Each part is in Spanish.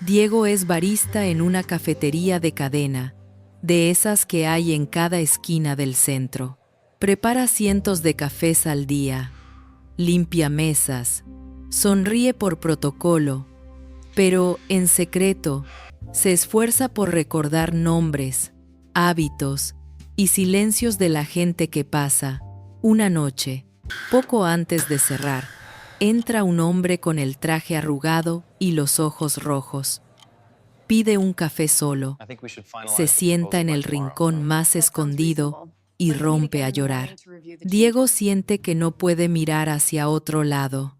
Diego es barista en una cafetería de cadena, de esas que hay en cada esquina del centro. Prepara cientos de cafés al día, limpia mesas, sonríe por protocolo, pero en secreto se esfuerza por recordar nombres, hábitos y silencios de la gente que pasa. Una noche, poco antes de cerrar, entra un hombre con el traje arrugado y los ojos rojos. Pide un café solo, I think we should se finalize the sienta proposal en by el tomorrow. rincón más That sounds escondido reasonable. y When do we meet rompe again a in the morning llorar. to review the Diego changes? siente que no puede mirar hacia otro lado.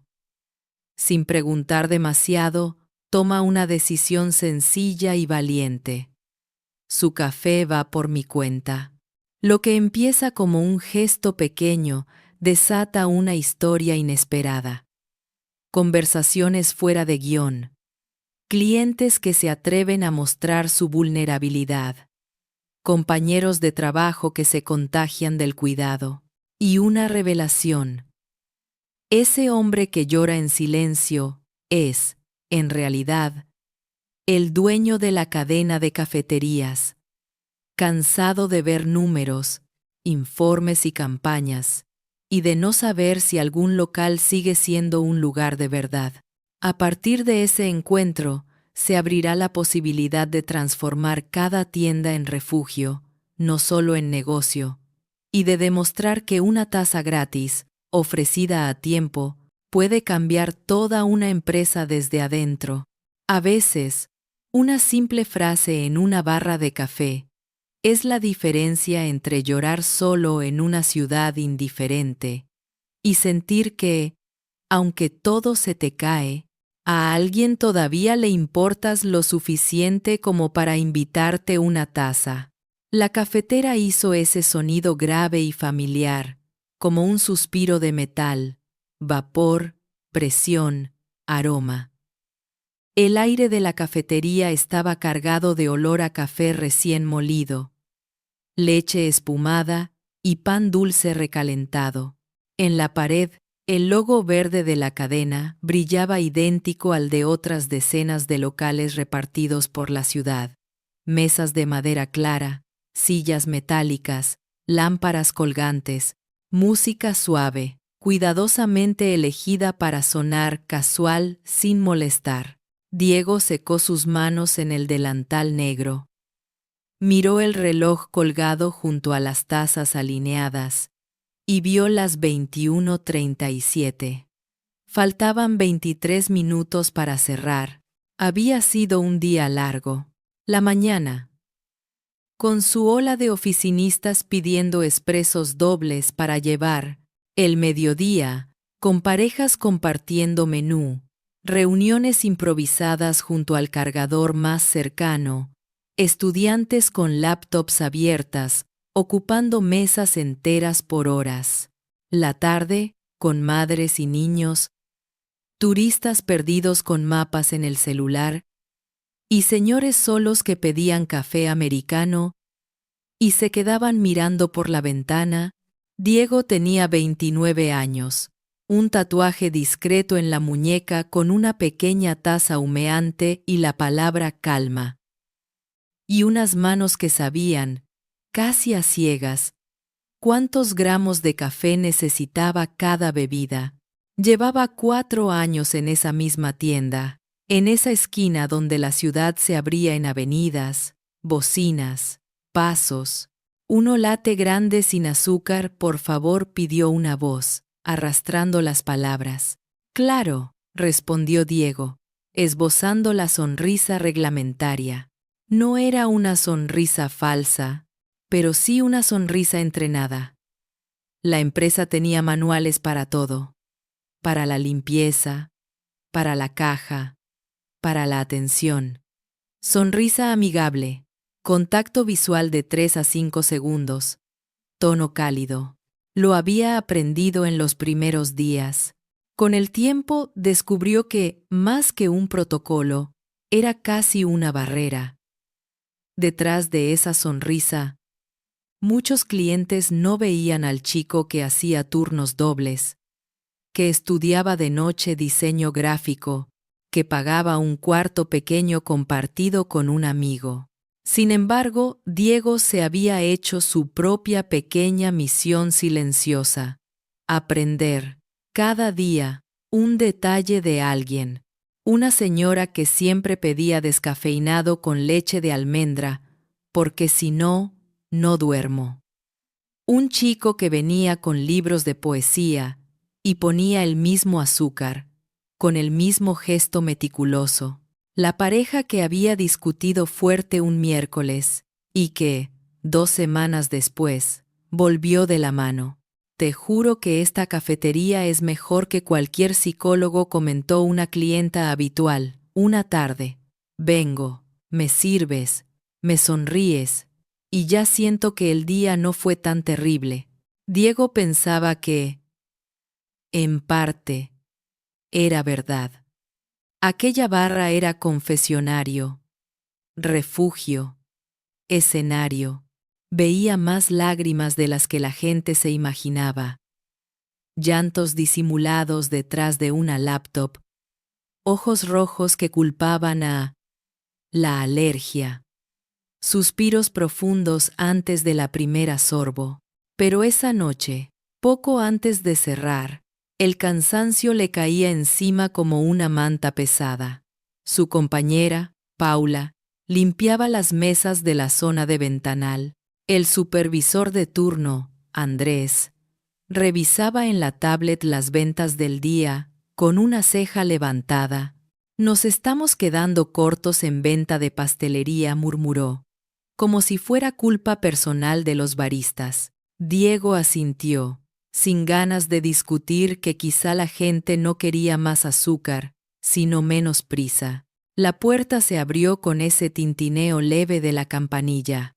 Sin preguntar demasiado, toma una decisión sencilla y valiente. Su café va por mi cuenta. Lo que empieza como un gesto pequeño desata una historia inesperada. Conversaciones fuera de guión. Clientes que se atreven a mostrar su vulnerabilidad. Compañeros de trabajo que se contagian del cuidado. Y una revelación. Ese hombre que llora en silencio es, en realidad, el dueño de la cadena de cafeterías, cansado de ver números, informes y campañas, y de no saber si algún local sigue siendo un lugar de verdad. A partir de ese encuentro, se abrirá la posibilidad de transformar cada tienda en refugio, no solo en negocio, y de demostrar que una taza gratis, ofrecida a tiempo, puede cambiar toda una empresa desde adentro. A veces, una simple frase en una barra de café es la diferencia entre llorar solo en una ciudad indiferente y sentir que, aunque todo se te cae, a alguien todavía le importas lo suficiente como para invitarte una taza. La cafetera hizo ese sonido grave y familiar, como un suspiro de metal, vapor, presión, aroma. El aire de la cafetería estaba cargado de olor a café recién molido, leche espumada y pan dulce recalentado. En la pared, el logo verde de la cadena brillaba idéntico al de otras decenas de locales repartidos por la ciudad. Mesas de madera clara, sillas metálicas, lámparas colgantes, música suave, cuidadosamente elegida para sonar casual sin molestar. Diego secó sus manos en el delantal negro. Miró el reloj colgado junto a las tazas alineadas y vio las 21:37. Faltaban 23 minutos para cerrar. Había sido un día largo. La mañana, con su ola de oficinistas pidiendo expresos dobles para llevar. El mediodía, con parejas compartiendo menú. Reuniones improvisadas junto al cargador más cercano. Estudiantes con laptops abiertas, ocupando mesas enteras por horas. La tarde, con madres y niños, turistas perdidos con mapas en el celular, y señores solos que pedían café americano y se quedaban mirando por la ventana. Diego tenía 29 años, un tatuaje discreto en la muñeca con una pequeña taza humeante y la palabra calma. Y unas manos que sabían, casi a ciegas, cuántos gramos de café necesitaba cada bebida. Llevaba 4 años en esa misma tienda, en esa esquina donde la ciudad se abría en avenidas, bocinas, pasos. «Uno latte grande sin azúcar, por favor», pidió una voz, arrastrando las palabras. «Claro», respondió Diego, esbozando la sonrisa reglamentaria. No era una sonrisa falsa, pero sí una sonrisa entrenada. La empresa tenía manuales para todo, para la limpieza, para la caja, para la atención. Sonrisa amigable, contacto visual de 3 a 5 segundos, tono cálido. Lo había aprendido en los primeros días. Con el tiempo descubrió que, más que un protocolo, era casi una barrera. Detrás de esa sonrisa, muchos clientes no veían al chico que hacía turnos dobles, que estudiaba de noche diseño gráfico, que pagaba un cuarto pequeño compartido con un amigo. Sin embargo, Diego se había hecho su propia pequeña misión silenciosa: aprender, cada día, un detalle de alguien. Una señora que siempre pedía descafeinado con leche de almendra, porque si no, no duermo. Un chico que venía con libros de poesía y ponía el mismo azúcar, con el mismo gesto meticuloso. La pareja que había discutido fuerte un miércoles y que, 2 semanas después, volvió de la mano. Te juro que esta cafetería es mejor que cualquier psicólogo, comentó una clienta habitual, una tarde. Vengo, me sirves, me sonríes, y ya siento que el día no fue tan terrible. Diego pensaba que, en parte, era verdad. Aquella barra era confesionario, refugio, escenario. Veía más lágrimas de las que la gente se imaginaba. Llantos disimulados detrás de una laptop, ojos rojos que culpaban a la alergia, suspiros profundos antes de la primera sorbo. Pero esa noche, poco antes de cerrar, el cansancio le caía encima como una manta pesada. Su compañera, Paula, limpiaba las mesas de la zona de ventanal. El supervisor de turno, Andrés, revisaba en la tablet las ventas del día, con una ceja levantada. Nos estamos quedando cortos en venta de pastelería, murmuró, como si fuera culpa personal de los baristas. Diego asintió, sin ganas de discutir que quizá la gente no quería más azúcar, sino menos prisa. La puerta se abrió con ese tintineo leve de la campanilla.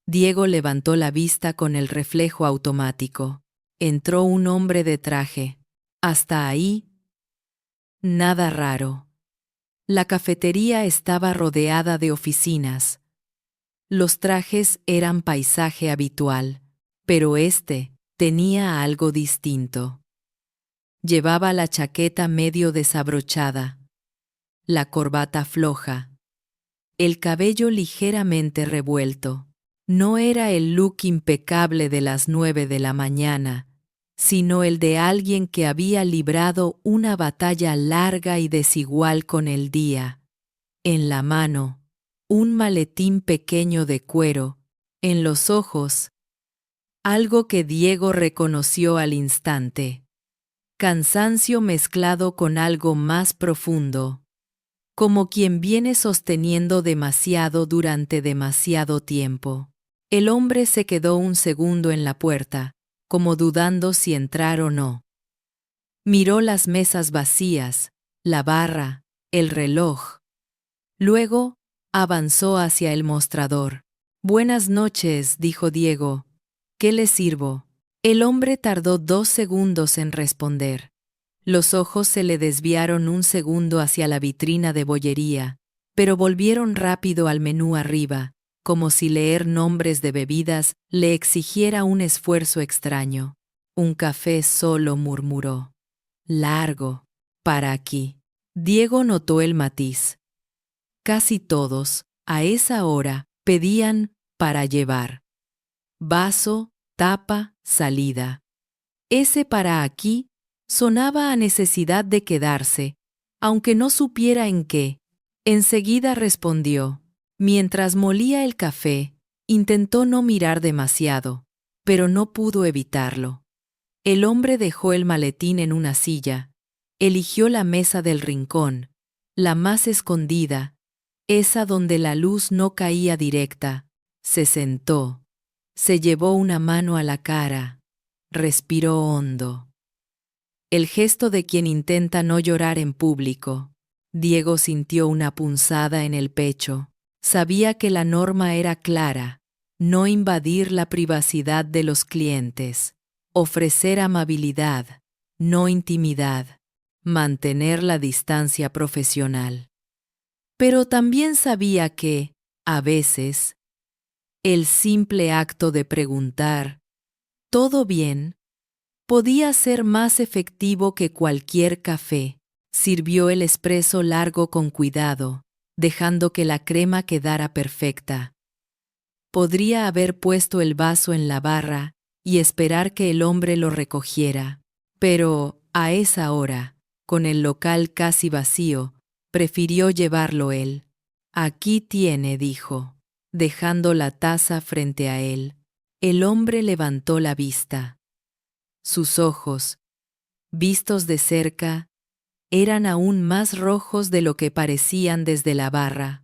Diego levantó la vista con el reflejo automático. Entró un hombre de traje. Hasta ahí, nada raro. La cafetería estaba rodeada de oficinas. Los trajes eran paisaje habitual, pero este tenía algo distinto. Llevaba la chaqueta medio desabrochada, la corbata floja, el cabello ligeramente revuelto. No era el look impecable de las 9 de la mañana, sino el de alguien que había librado una batalla larga y desigual con el día. En la mano, un maletín pequeño de cuero, en los ojos, algo que Diego reconoció al instante: cansancio mezclado con algo más profundo, como quien viene sosteniendo demasiado durante demasiado tiempo. El hombre se quedó un segundo en la puerta, como dudando si entrar o no. Miró las mesas vacías, la barra, el reloj. Luego, avanzó hacia el mostrador. Buenas noches, dijo Diego. ¿Qué le sirvo? El hombre tardó 2 segundos en responder. Los ojos se le desviaron un segundo hacia la vitrina de bollería, pero volvieron rápido al menú arriba, como si leer nombres de bebidas le exigiera un esfuerzo extraño. Un café solo, murmuró. Largo. Para aquí. Diego notó el matiz. Casi todos, a esa hora, pedían para llevar. Vaso, tapa, salida. Ese para aquí sonaba a necesidad de quedarse, aunque no supiera en qué. Enseguida respondió. Mientras molía el café, intentó no mirar demasiado, pero no pudo evitarlo. El hombre dejó el maletín en una silla, eligió la mesa del rincón, la más escondida, esa donde la luz no caía directa. Se sentó, se llevó una mano a la cara, respiró hondo. El gesto de quien intenta no llorar en público. Diego sintió una punzada en el pecho. Sabía que la norma era clara: no invadir la privacidad de los clientes, ofrecer amabilidad, no intimidad, mantener la distancia profesional. Pero también sabía que, a veces, el simple acto de preguntar, ¿todo bien?, podía ser más efectivo que cualquier café. Sirvió el espresso largo con cuidado, dejando que la crema quedara perfecta. Podría haber puesto el vaso en la barra y esperar que el hombre lo recogiera, pero, a esa hora, con el local casi vacío, prefirió llevarlo él. Aquí tiene, dijo, dejando la taza frente a él. El hombre levantó la vista. Sus ojos, vistos de cerca, eran aún más rojos de lo que parecían desde la barra.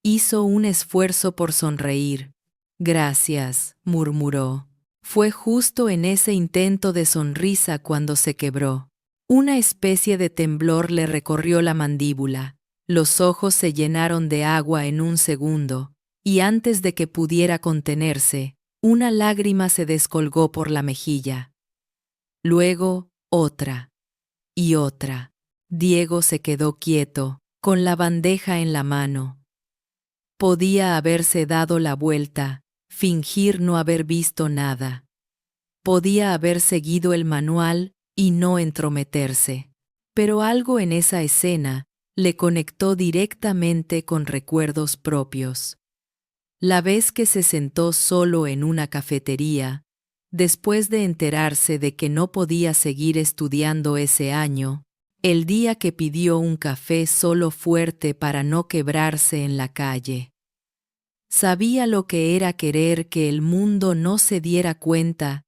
Hizo un esfuerzo por sonreír. Gracias, murmuró. Fue justo en ese intento de sonrisa cuando se quebró. Una especie de temblor le recorrió la mandíbula. Los ojos se llenaron de agua en un segundo, y antes de que pudiera contenerse, una lágrima se descolgó por la mejilla. Luego, otra. Y otra. Diego se quedó quieto, con la bandeja en la mano. Podía haberse dado la vuelta, fingir no haber visto nada. Podía haber seguido el manual y no entrometerse. Pero algo en esa escena le conectó directamente con recuerdos propios. La vez que se sentó solo en una cafetería, después de enterarse de que no podía seguir estudiando ese año, el día que pidió un café solo fuerte para no quebrarse en la calle. Sabía lo que era querer que el mundo no se diera cuenta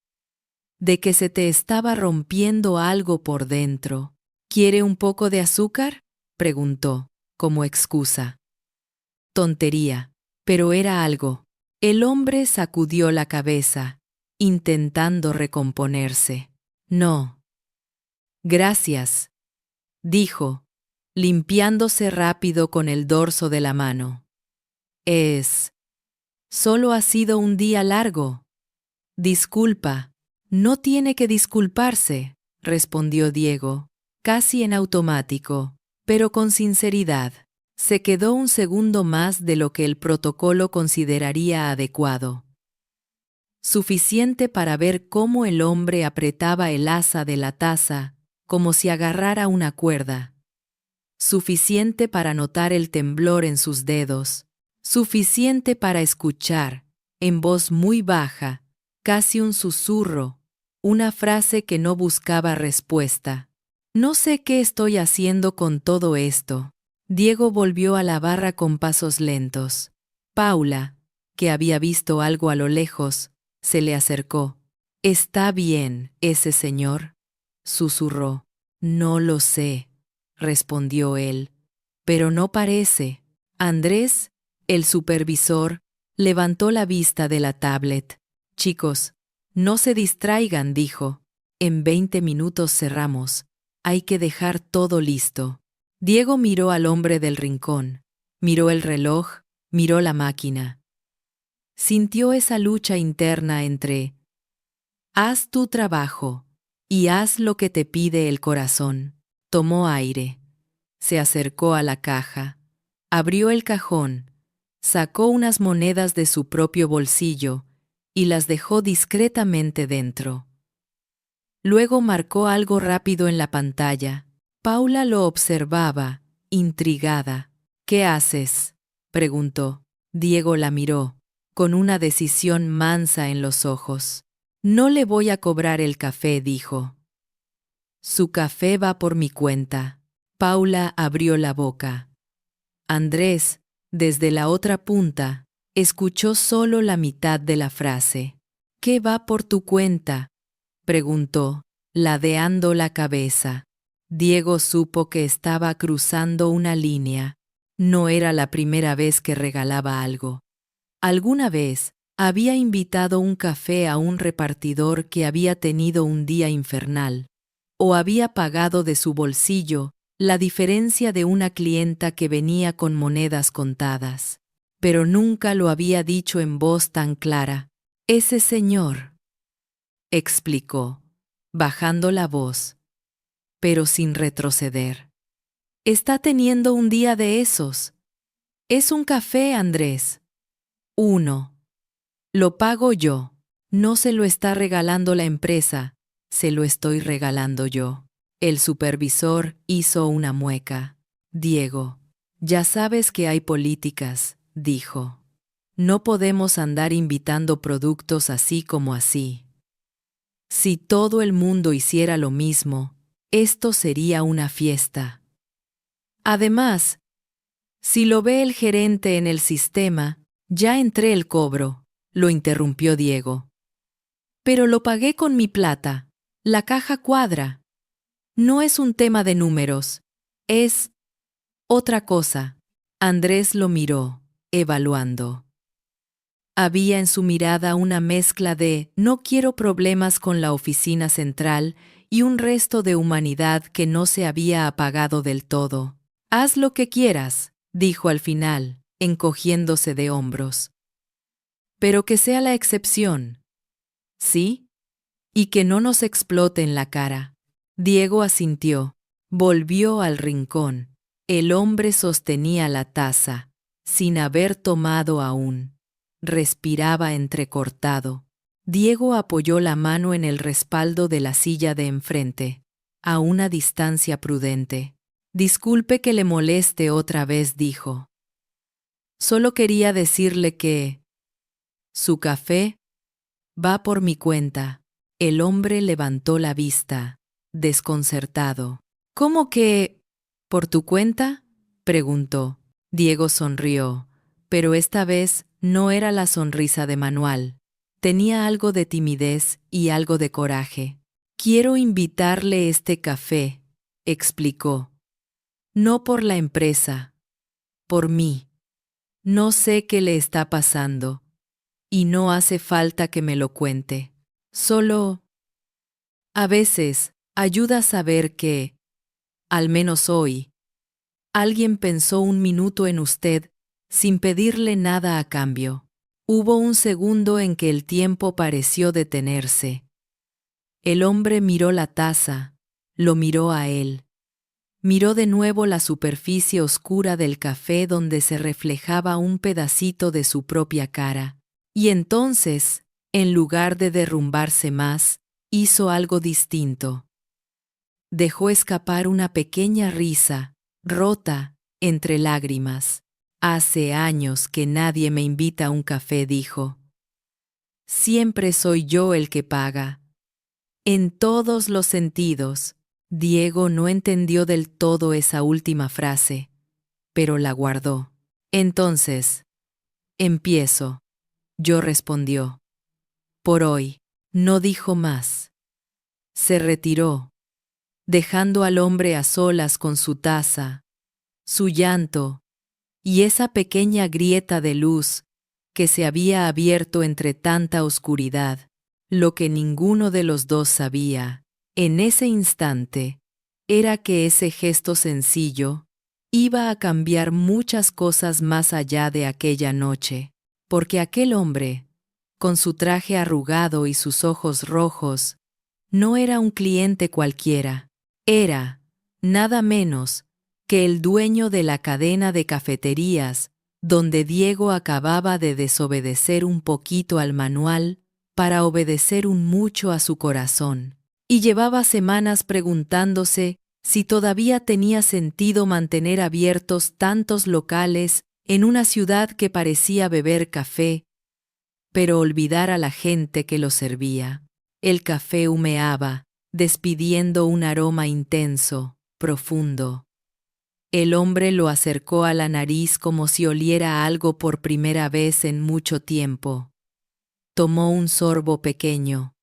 de que se te estaba rompiendo algo por dentro. ¿Quiere un poco de azúcar?, preguntó, como excusa. Tontería, pero era algo. El hombre sacudió la cabeza, intentando recomponerse. No. Gracias, dijo, limpiándose rápido con el dorso de la mano. Solo ha sido un día largo. Disculpa. No tiene que disculparse, respondió Diego, casi en automático, pero con sinceridad. Se quedó un segundo más de lo que el protocolo consideraría adecuado. Suficiente para ver cómo el hombre apretaba el asa de la taza, como si agarrara una cuerda. Suficiente para notar el temblor en sus dedos. Suficiente para escuchar, en voz muy baja, casi un susurro, una frase que no buscaba respuesta. No sé qué estoy haciendo con todo esto. Diego volvió a la barra con pasos lentos. Paula, que había visto algo a lo lejos, se le acercó. «¿Está bien ese señor?», susurró. «No lo sé», respondió él. «Pero no parece». Andrés, el supervisor, levantó la vista de la tablet. «Chicos, no se distraigan», dijo. «En 20 minutos cerramos. Hay que dejar todo listo». Diego miró al hombre del rincón, miró el reloj, miró la máquina. Sintió esa lucha interna entre «haz tu trabajo» y «haz lo que te pide el corazón». Tomó aire. Se acercó a la caja. Abrió el cajón. Sacó unas monedas de su propio bolsillo y las dejó discretamente dentro. Luego marcó algo rápido en la pantalla. Paula lo observaba, intrigada. «¿Qué haces?», preguntó. Diego la miró, con una decisión mansa en los ojos. «No le voy a cobrar el café», dijo. «Su café va por mi cuenta». Paula abrió la boca. Andrés, desde la otra punta, escuchó solo la mitad de la frase. «¿Qué va por tu cuenta?», preguntó, ladeando la cabeza. Diego supo que estaba cruzando una línea. No era la primera vez que regalaba algo. Alguna vez había invitado un café a un repartidor que había tenido un día infernal, o había pagado de su bolsillo la diferencia de una clienta que venía con monedas contadas. Pero nunca lo había dicho en voz tan clara. «Ese señor», explicó, bajando la voz, pero sin retroceder. «Está teniendo un día de esos. Es un café, Andrés. Uno. Lo pago yo. No se lo está regalando la empresa, se lo estoy regalando yo». El supervisor hizo una mueca. Diego, ya sabes que hay políticas, dijo. No podemos andar invitando productos así como así. Si todo el mundo hiciera lo mismo, esto sería una fiesta. Además, si lo ve el gerente en el sistema, ya entré el cobro, lo interrumpió Diego. Pero lo pagué con mi plata. La caja cuadra. No es un tema de números. Es otra cosa. Andrés lo miró, evaluando. Había en su mirada una mezcla de no quiero problemas con la oficina central y un resto de humanidad que no se había apagado del todo. Haz lo que quieras, dijo al final, encogiéndose de hombros. Pero que sea la excepción. ¿Sí? Y que no nos explote en la cara. Diego asintió. Volvió al rincón. El hombre sostenía la taza, sin haber tomado aún. Respiraba entrecortado. Diego apoyó la mano en el respaldo de la silla de enfrente, a una distancia prudente. Disculpe que le moleste otra vez, dijo. Solo quería decirle que... Su café va por mi cuenta. El hombre levantó la vista, desconcertado. ¿Cómo que... por tu cuenta? Preguntó. Diego sonrió, pero esta vez no era la sonrisa de Manuel. Tenía algo de timidez y algo de coraje. Quiero invitarle este café, explicó. No por la empresa, por mí. No sé qué le está pasando, y no hace falta que me lo cuente. Solo, a veces, ayuda a saber que, al menos hoy, alguien pensó un minuto en usted sin pedirle nada a cambio. Hubo un segundo en que el tiempo pareció detenerse. El hombre miró la taza, lo miró a él. Miró de nuevo la superficie oscura del café donde se reflejaba un pedacito de su propia cara. Y entonces, en lugar de derrumbarse más, hizo algo distinto. Dejó escapar una pequeña risa, rota, entre lágrimas. Hace años que nadie me invita a un café, dijo. Siempre soy yo el que paga. En todos los sentidos. Diego no entendió del todo esa última frase, pero la guardó. Entonces, empiezo. Yo respondió. Por hoy. No dijo más. Se retiró, dejando al hombre a solas con su taza, su llanto y esa pequeña grieta de luz que se había abierto entre tanta oscuridad. Lo que ninguno de los dos sabía, en ese instante, era que ese gesto sencillo iba a cambiar muchas cosas más allá de aquella noche, porque aquel hombre, con su traje arrugado y sus ojos rojos, no era un cliente cualquiera, era, nada menos, que el dueño de la cadena de cafeterías, donde Diego acababa de desobedecer un poquito al manual para obedecer un mucho a su corazón, y llevaba semanas preguntándose si todavía tenía sentido mantener abiertos tantos locales en una ciudad que parecía beber café, pero olvidar a la gente que lo servía. El café humeaba, despidiendo un aroma intenso, profundo. El hombre lo acercó a la nariz como si oliera algo por primera vez en mucho tiempo. Tomó un sorbo pequeño.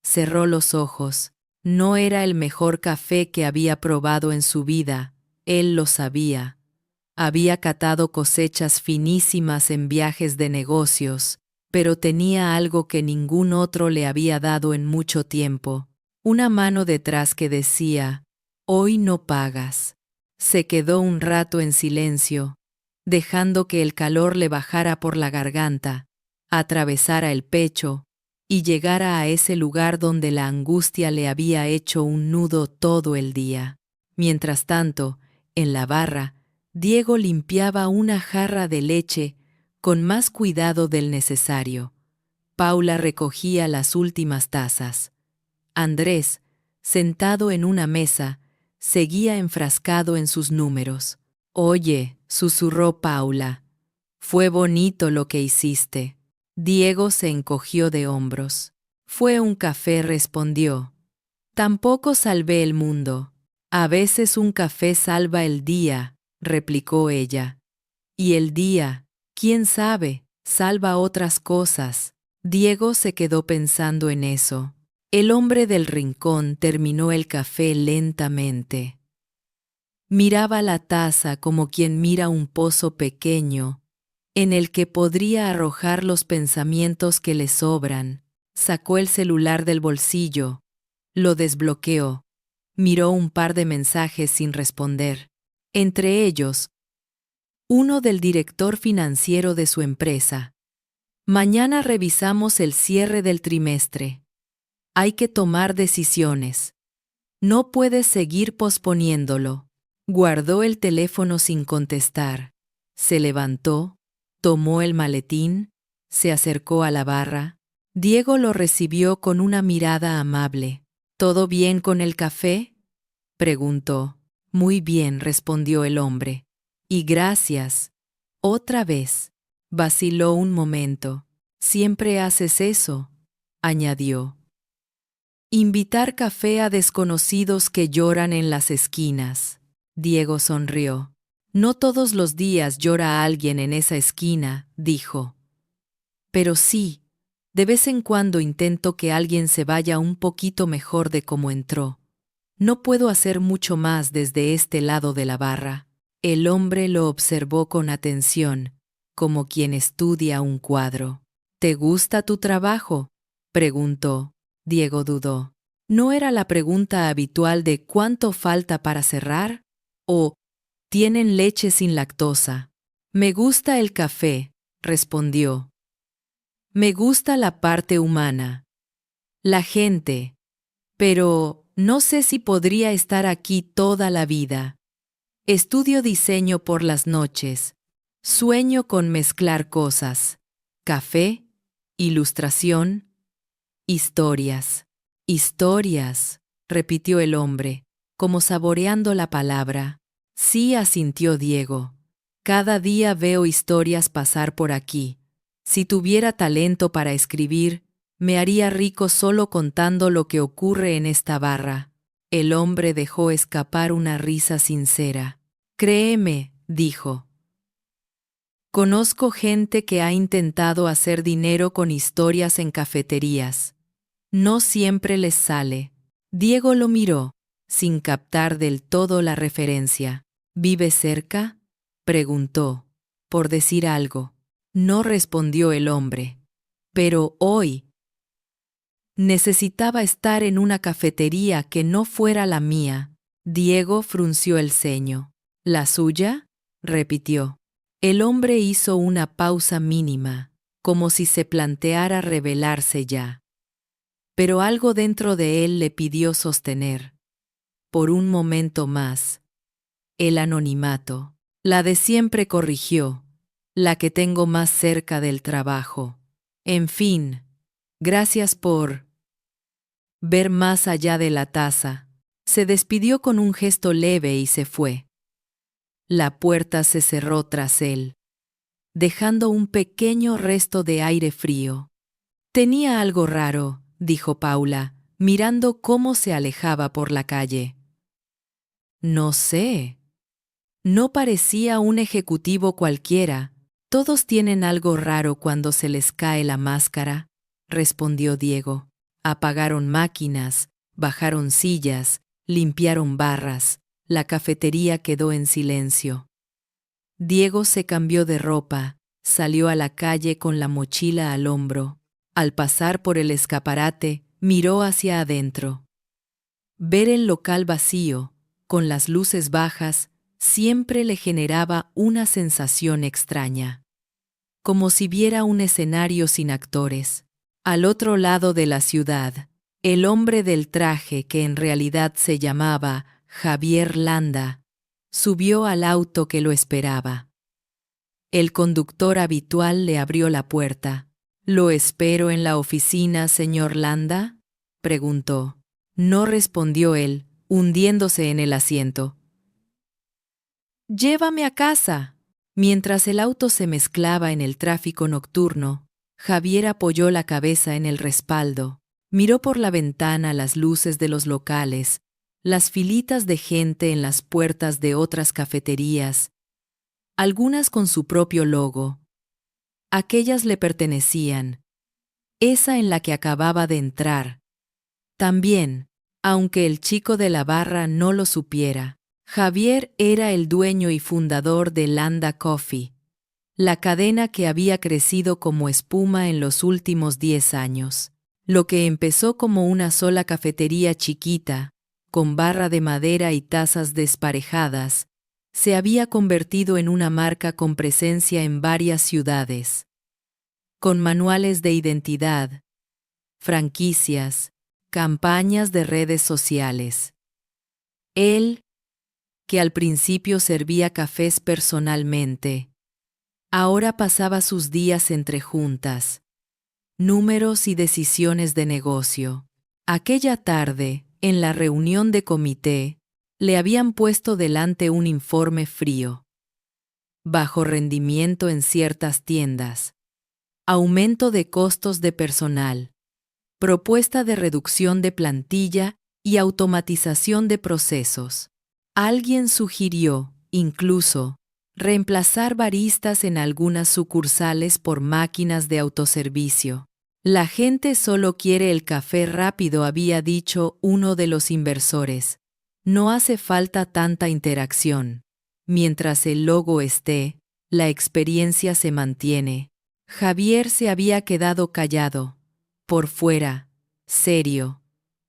Cerró los ojos. No era el mejor café que había probado en su vida, él lo sabía. Había catado cosechas finísimas en viajes de negocios, pero tenía algo que ningún otro le había dado en mucho tiempo. Una mano detrás que decía, «Hoy no pagas». Se quedó un rato en silencio, dejando que el calor le bajara por la garganta, atravesara el pecho y llegara a ese lugar donde la angustia le había hecho un nudo todo el día. Mientras tanto, en la barra, Diego limpiaba una jarra de leche con más cuidado del necesario. Paula recogía las últimas tazas. Andrés, sentado en una mesa, seguía enfrascado en sus números. «Oye», susurró Paula, «fue bonito lo que hiciste». Diego se encogió de hombros. «Fue un café», respondió. «Tampoco salvé el mundo». «A veces un café salva el día», replicó ella. «Y el día, quién sabe, salva otras cosas». Diego se quedó pensando en eso. El hombre del rincón terminó el café lentamente. Miraba la taza como quien mira un pozo pequeño, en el que podría arrojar los pensamientos que le sobran. Sacó el celular del bolsillo, lo desbloqueó, miró un par de mensajes sin responder. Entre ellos, uno del director financiero de su empresa. «Mañana revisamos el cierre del trimestre. Hay que tomar decisiones. No puedes seguir posponiéndolo». Guardó el teléfono sin contestar. Se levantó, tomó el maletín, se acercó a la barra. Diego lo recibió con una mirada amable. «¿Todo bien con el café?», preguntó. «Muy bien», respondió el hombre. «Y gracias». «Otra vez». Vaciló un momento. «Siempre haces eso», añadió. «Invitar café a desconocidos que lloran en las esquinas». Diego sonrió. «No todos los días llora alguien en esa esquina», dijo. «Pero sí, de vez en cuando intento que alguien se vaya un poquito mejor de como entró. No puedo hacer mucho más desde este lado de la barra». El hombre lo observó con atención, como quien estudia un cuadro. «¿Te gusta tu trabajo?», preguntó. Diego dudó. ¿No era la pregunta habitual de «¿cuánto falta para cerrar?», o «¿tienen leche sin lactosa?». «Me gusta el café», respondió. «Me gusta la parte humana. La gente. Pero no sé si podría estar aquí toda la vida. Estudio diseño por las noches. Sueño con mezclar cosas. Café, ilustración, historias». «Historias», repitió el hombre, como saboreando la palabra. «Sí», asintió Diego. «Cada día veo historias pasar por aquí. Si tuviera talento para escribir, me haría rico solo contando lo que ocurre en esta barra». El hombre dejó escapar una risa sincera. «Créeme», dijo. «Conozco gente que ha intentado hacer dinero con historias en cafeterías. No siempre les sale». Diego lo miró, sin captar del todo la referencia. «¿Vive cerca?», preguntó, por decir algo. No respondió el hombre. «Pero hoy necesitaba estar en una cafetería que no fuera la mía». Diego frunció el ceño. «¿La suya?», repitió. El hombre hizo una pausa mínima, como si se planteara revelarse ya. Pero algo dentro de él le pidió sostener, por un momento más, el anonimato. «La de siempre», corrigió, «la que tengo más cerca del trabajo. En fin, gracias por ver más allá de la taza». Se despidió con un gesto leve y se fue. La puerta se cerró tras él, dejando un pequeño resto de aire frío. «Tenía algo raro», dijo Paula, mirando cómo se alejaba por la calle. «No sé. No parecía un ejecutivo cualquiera. Todos tienen algo raro cuando se les cae la máscara», respondió Diego. Apagaron máquinas, bajaron sillas, limpiaron barras. La cafetería quedó en silencio. Diego se cambió de ropa, salió a la calle con la mochila al hombro. Al pasar por el escaparate, miró hacia adentro. Ver el local vacío, con las luces bajas, siempre le generaba una sensación extraña. Como si viera un escenario sin actores. Al otro lado de la ciudad, el hombre del traje, que en realidad se llamaba Javier Landa, subió al auto que lo esperaba. El conductor habitual le abrió la puerta. «¿Lo espero en la oficina, señor Landa?», preguntó. No respondió él, hundiéndose en el asiento. Llévame a casa. Mientras el auto se mezclaba en el tráfico nocturno, Javier apoyó la cabeza en el respaldo, miró por la ventana las luces de los locales, las filitas de gente en las puertas de otras cafeterías, algunas con su propio logo. Aquellas le pertenecían. Esa en la que acababa de entrar. También, aunque el chico de la barra no lo supiera, Javier era el dueño y fundador de Landa Coffee, la cadena que había crecido como espuma en los últimos 10 años. Lo que empezó como una sola cafetería chiquita, con barra de madera y tazas desparejadas, se había convertido en una marca con presencia en varias ciudades, con manuales de identidad, franquicias, campañas de redes sociales. Él, que al principio servía cafés personalmente, ahora pasaba sus días entre juntas, números y decisiones de negocio. Aquella tarde, en la reunión de comité, le habían puesto delante un informe frío. Bajo rendimiento en ciertas tiendas. Aumento de costos de personal. Propuesta de reducción de plantilla y automatización de procesos. Alguien sugirió, incluso, reemplazar baristas en algunas sucursales por máquinas de autoservicio. La gente solo quiere el café rápido, había dicho uno de los inversores. No hace falta tanta interacción. Mientras el logo esté, la experiencia se mantiene. Javier se había quedado callado. Por fuera, serio.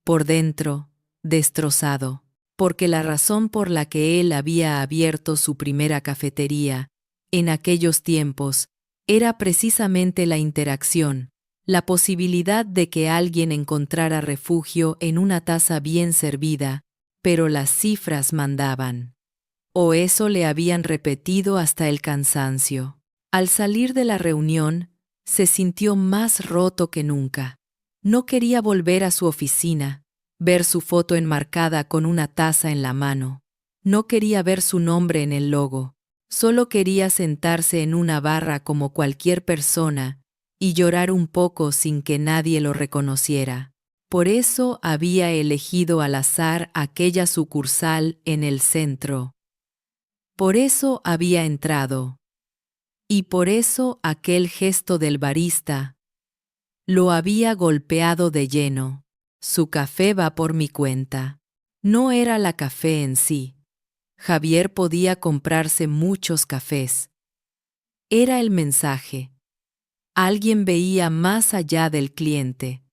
Por dentro, destrozado. Porque la razón por la que él había abierto su primera cafetería, en aquellos tiempos, era precisamente la interacción, la posibilidad de que alguien encontrara refugio en una taza bien servida, pero las cifras mandaban. O eso le habían repetido hasta el cansancio. Al salir de la reunión, se sintió más roto que nunca. No quería volver a su oficina, ver su foto enmarcada con una taza en la mano. No quería ver su nombre en el logo. Solo quería sentarse en una barra como cualquier persona y llorar un poco sin que nadie lo reconociera. Por eso había elegido al azar aquella sucursal en el centro. Por eso había entrado. Y por eso aquel gesto del barista lo había golpeado de lleno. Su café va por mi cuenta. No era la café en sí. Javier podía comprarse muchos cafés. Era el mensaje. Alguien veía más allá del cliente,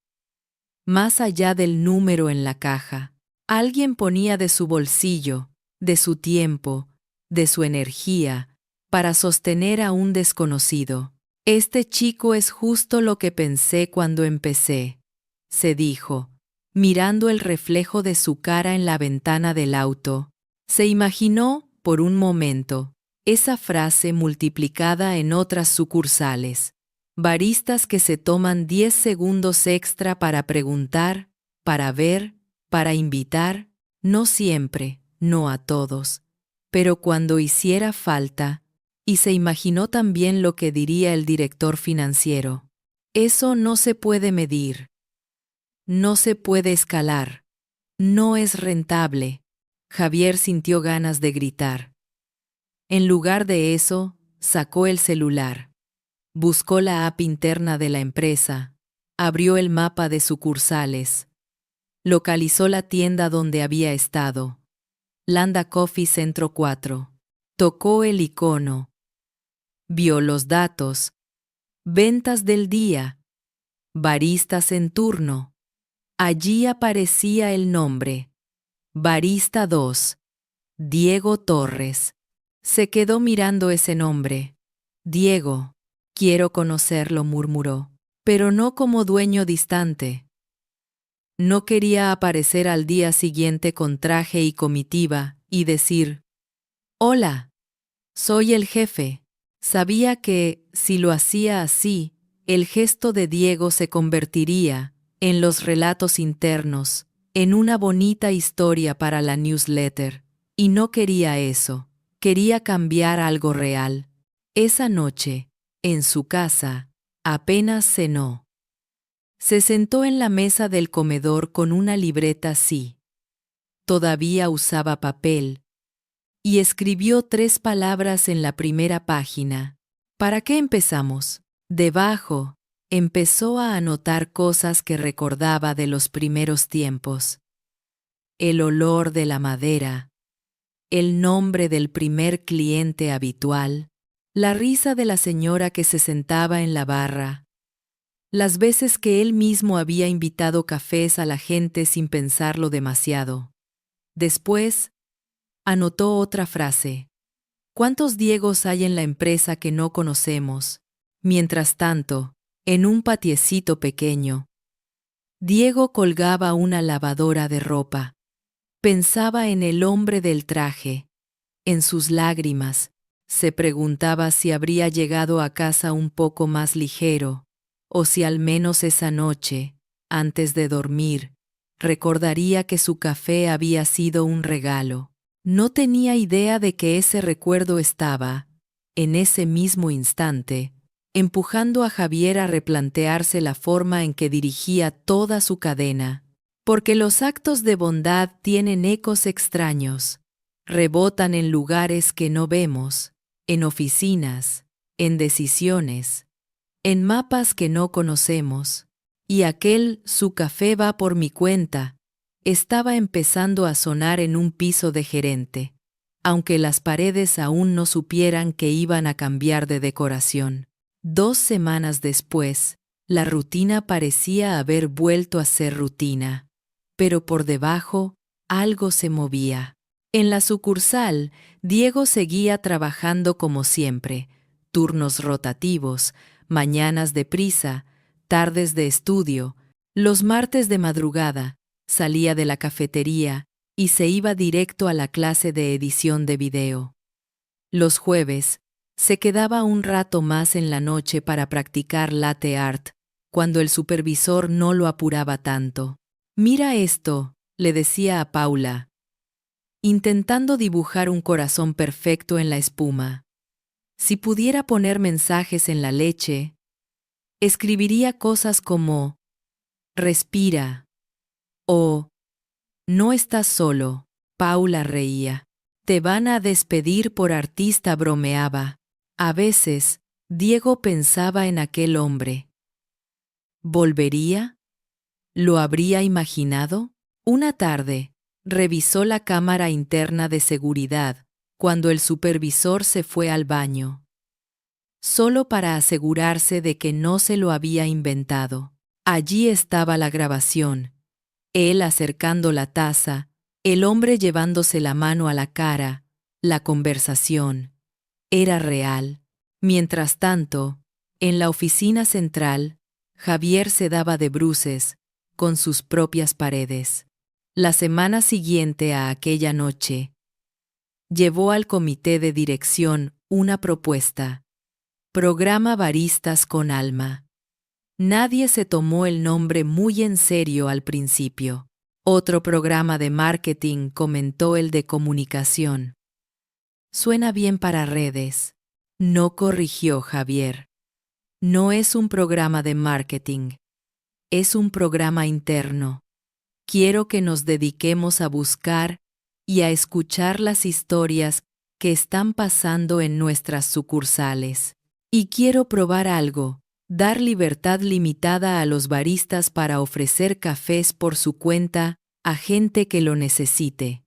más allá del número en la caja. Alguien ponía de su bolsillo, de su tiempo, de su energía, para sostener a un desconocido. Este chico es justo lo que pensé cuando empecé, se dijo, mirando el reflejo de su cara en la ventana del auto. Se imaginó, por un momento, esa frase multiplicada en otras sucursales. Baristas que se toman 10 segundos extra para preguntar, para ver, para invitar, no siempre, no a todos, pero cuando hiciera falta, y se imaginó también lo que diría el director financiero. Eso no se puede medir. No se puede escalar. No es rentable. Javier sintió ganas de gritar. En lugar de eso, sacó el celular. Buscó la app interna de la empresa. Abrió el mapa de sucursales. Localizó la tienda donde había estado. Landa Coffee Centro 4. Tocó el icono. Vio los datos. Ventas del día. Baristas en turno. Allí aparecía el nombre. Barista 2. Diego Torres. Se quedó mirando ese nombre. Diego. Quiero conocerlo, murmuró. Pero no como dueño distante. No quería aparecer al día siguiente con traje y comitiva y decir: «Hola, soy el jefe». Sabía que, si lo hacía así, el gesto de Diego se convertiría, en los relatos internos, en una bonita historia para la newsletter, y no quería eso, quería cambiar algo real. Esa noche, en su casa, apenas cenó. Se sentó en la mesa del comedor con una libreta así. Todavía usaba papel. Y escribió 3 palabras en la primera página. ¿Para qué empezamos? Debajo, empezó a anotar cosas que recordaba de los primeros tiempos. El olor de la madera, el nombre del primer cliente habitual, la risa de la señora que se sentaba en la barra, las veces que él mismo había invitado cafés a la gente sin pensarlo demasiado. Después, anotó otra frase. ¿Cuántos Diegos hay en la empresa que no conocemos? Mientras tanto, en un patiecito pequeño, Diego colgaba una lavadora de ropa. Pensaba en el hombre del traje, en sus lágrimas. Se preguntaba si habría llegado a casa un poco más ligero, o si al menos esa noche, antes de dormir, recordaría que su café había sido un regalo. No tenía idea de que ese recuerdo estaba, en ese mismo instante, empujando a Javier a replantearse la forma en que dirigía toda su cadena, porque los actos de bondad tienen ecos extraños, rebotan en lugares que no vemos, en oficinas, en decisiones, en mapas que no conocemos, y aquel "su café va por mi cuenta" estaba empezando a sonar en un piso de gerente, aunque las paredes aún no supieran que iban a cambiar de decoración. 2 semanas después, la rutina parecía haber vuelto a ser rutina, pero por debajo algo se movía. En la sucursal, Diego seguía trabajando como siempre, turnos rotativos, mañanas de prisa, tardes de estudio, los martes de madrugada. Salía de la cafetería y se iba directo a la clase de edición de video. Los jueves, se quedaba un rato más en la noche para practicar latte art, cuando el supervisor no lo apuraba tanto. «Mira esto», le decía a Paula, intentando dibujar un corazón perfecto en la espuma. Si pudiera poner mensajes en la leche, escribiría cosas como «respira» o «no estás solo». Paula reía. «Te van a despedir por artista», bromeaba. A veces, Diego pensaba en aquel hombre. ¿Volvería? ¿Lo habría imaginado? Una tarde, revisó la cámara interna de seguridad cuando el supervisor se fue al baño, solo para asegurarse de que no se lo había inventado. Allí estaba la grabación, él acercando la taza, el hombre llevándose la mano a la cara, la conversación. Era real. Mientras tanto, en la oficina central, Javier se daba de bruces con sus propias paredes. La semana siguiente a aquella noche, llevó al comité de dirección una propuesta. Programa Baristas con Alma. Nadie se tomó el nombre muy en serio al principio. Otro programa de marketing comentó el de comunicación. Suena bien para redes. No, corrigió Javier. No es un programa de marketing. Es un programa interno. Quiero que nos dediquemos a buscar y a escuchar las historias que están pasando en nuestras sucursales. Y quiero probar algo, dar libertad limitada a los baristas para ofrecer cafés por su cuenta a gente que lo necesite.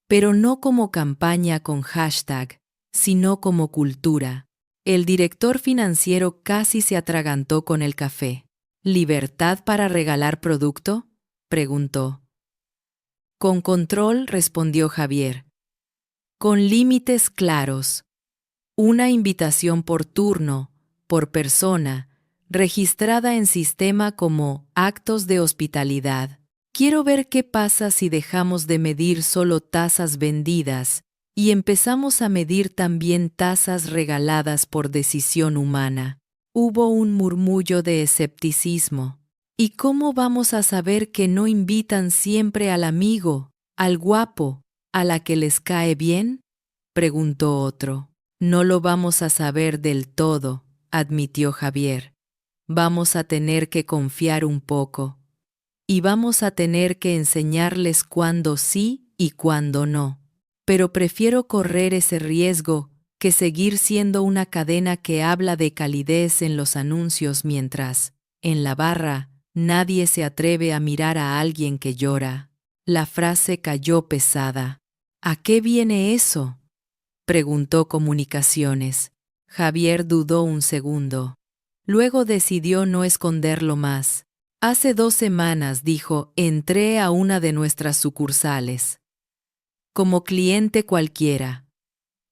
Pero no como campaña con hashtag, sino como cultura. El director financiero casi se atragantó con el café. ¿Libertad para regalar producto?, preguntó. Con control, respondió Javier. Con límites claros. Una invitación por turno, por persona, registrada en sistema como actos de hospitalidad. Quiero ver qué pasa si dejamos de medir solo tazas vendidas y empezamos a medir también tazas regaladas por decisión humana. Hubo un murmullo de escepticismo. ¿Y cómo vamos a saber que no invitan siempre al amigo, al guapo, a la que les cae bien? Preguntó otro. No lo vamos a saber del todo, admitió Javier. Vamos a tener que confiar un poco. Y vamos a tener que enseñarles cuándo sí y cuándo no. Pero prefiero correr ese riesgo que seguir siendo una cadena que habla de calidez en los anuncios mientras, en la barra, nadie se atreve a mirar a alguien que llora. La frase cayó pesada. ¿A qué viene eso?, preguntó Comunicaciones. Javier dudó un segundo. Luego decidió no esconderlo más. Hace 2 semanas, dijo, entré a una de nuestras sucursales. Como cliente cualquiera.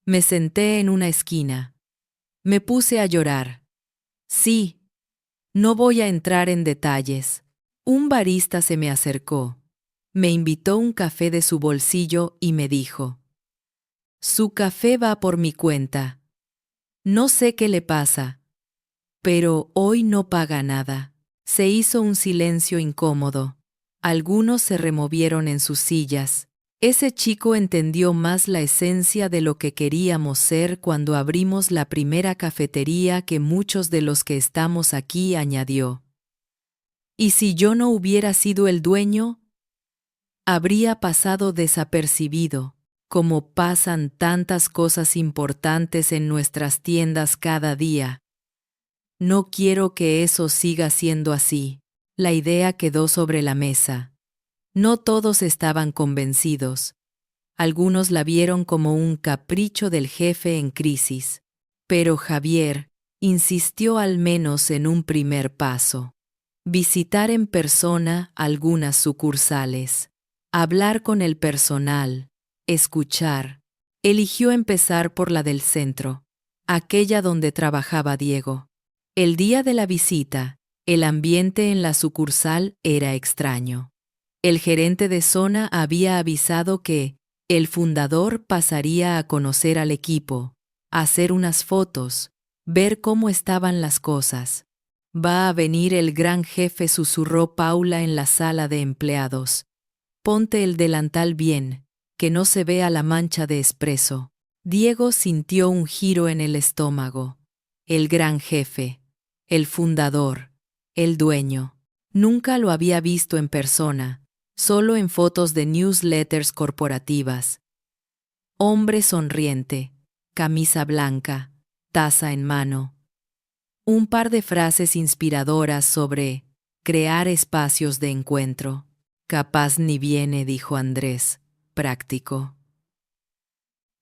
Me senté en una esquina. Me puse a llorar. Sí, no voy a entrar en detalles. Un barista se me acercó. Me invitó un café de su bolsillo y me dijo: su café va por mi cuenta. No sé qué le pasa, pero hoy no paga nada. Se hizo un silencio incómodo. Algunos se removieron en sus sillas. Ese chico entendió más la esencia de lo que queríamos ser cuando abrimos la primera cafetería que muchos de los que estamos aquí, añadió. ¿Y si yo no hubiera sido el dueño? Habría pasado desapercibido, como pasan tantas cosas importantes en nuestras tiendas cada día. No quiero que eso siga siendo así. La idea quedó sobre la mesa. No todos estaban convencidos. Algunos la vieron como un capricho del jefe en crisis. Pero Javier insistió al menos en un primer paso: visitar en persona algunas sucursales, hablar con el personal, escuchar. Eligió empezar por la del centro, aquella donde trabajaba Diego. El día de la visita, el ambiente en la sucursal era extraño. El gerente de zona había avisado que el fundador pasaría a conocer al equipo, hacer unas fotos, ver cómo estaban las cosas. Va a venir el gran jefe, susurró Paula en la sala de empleados. Ponte el delantal bien, que no se vea la mancha de espresso. Diego sintió un giro en el estómago. El gran jefe, el fundador, el dueño. Nunca lo había visto en persona, solo en fotos de newsletters corporativas. Hombre sonriente, camisa blanca, taza en mano. Un par de frases inspiradoras sobre crear espacios de encuentro. Capaz ni viene, dijo Andrés, práctico.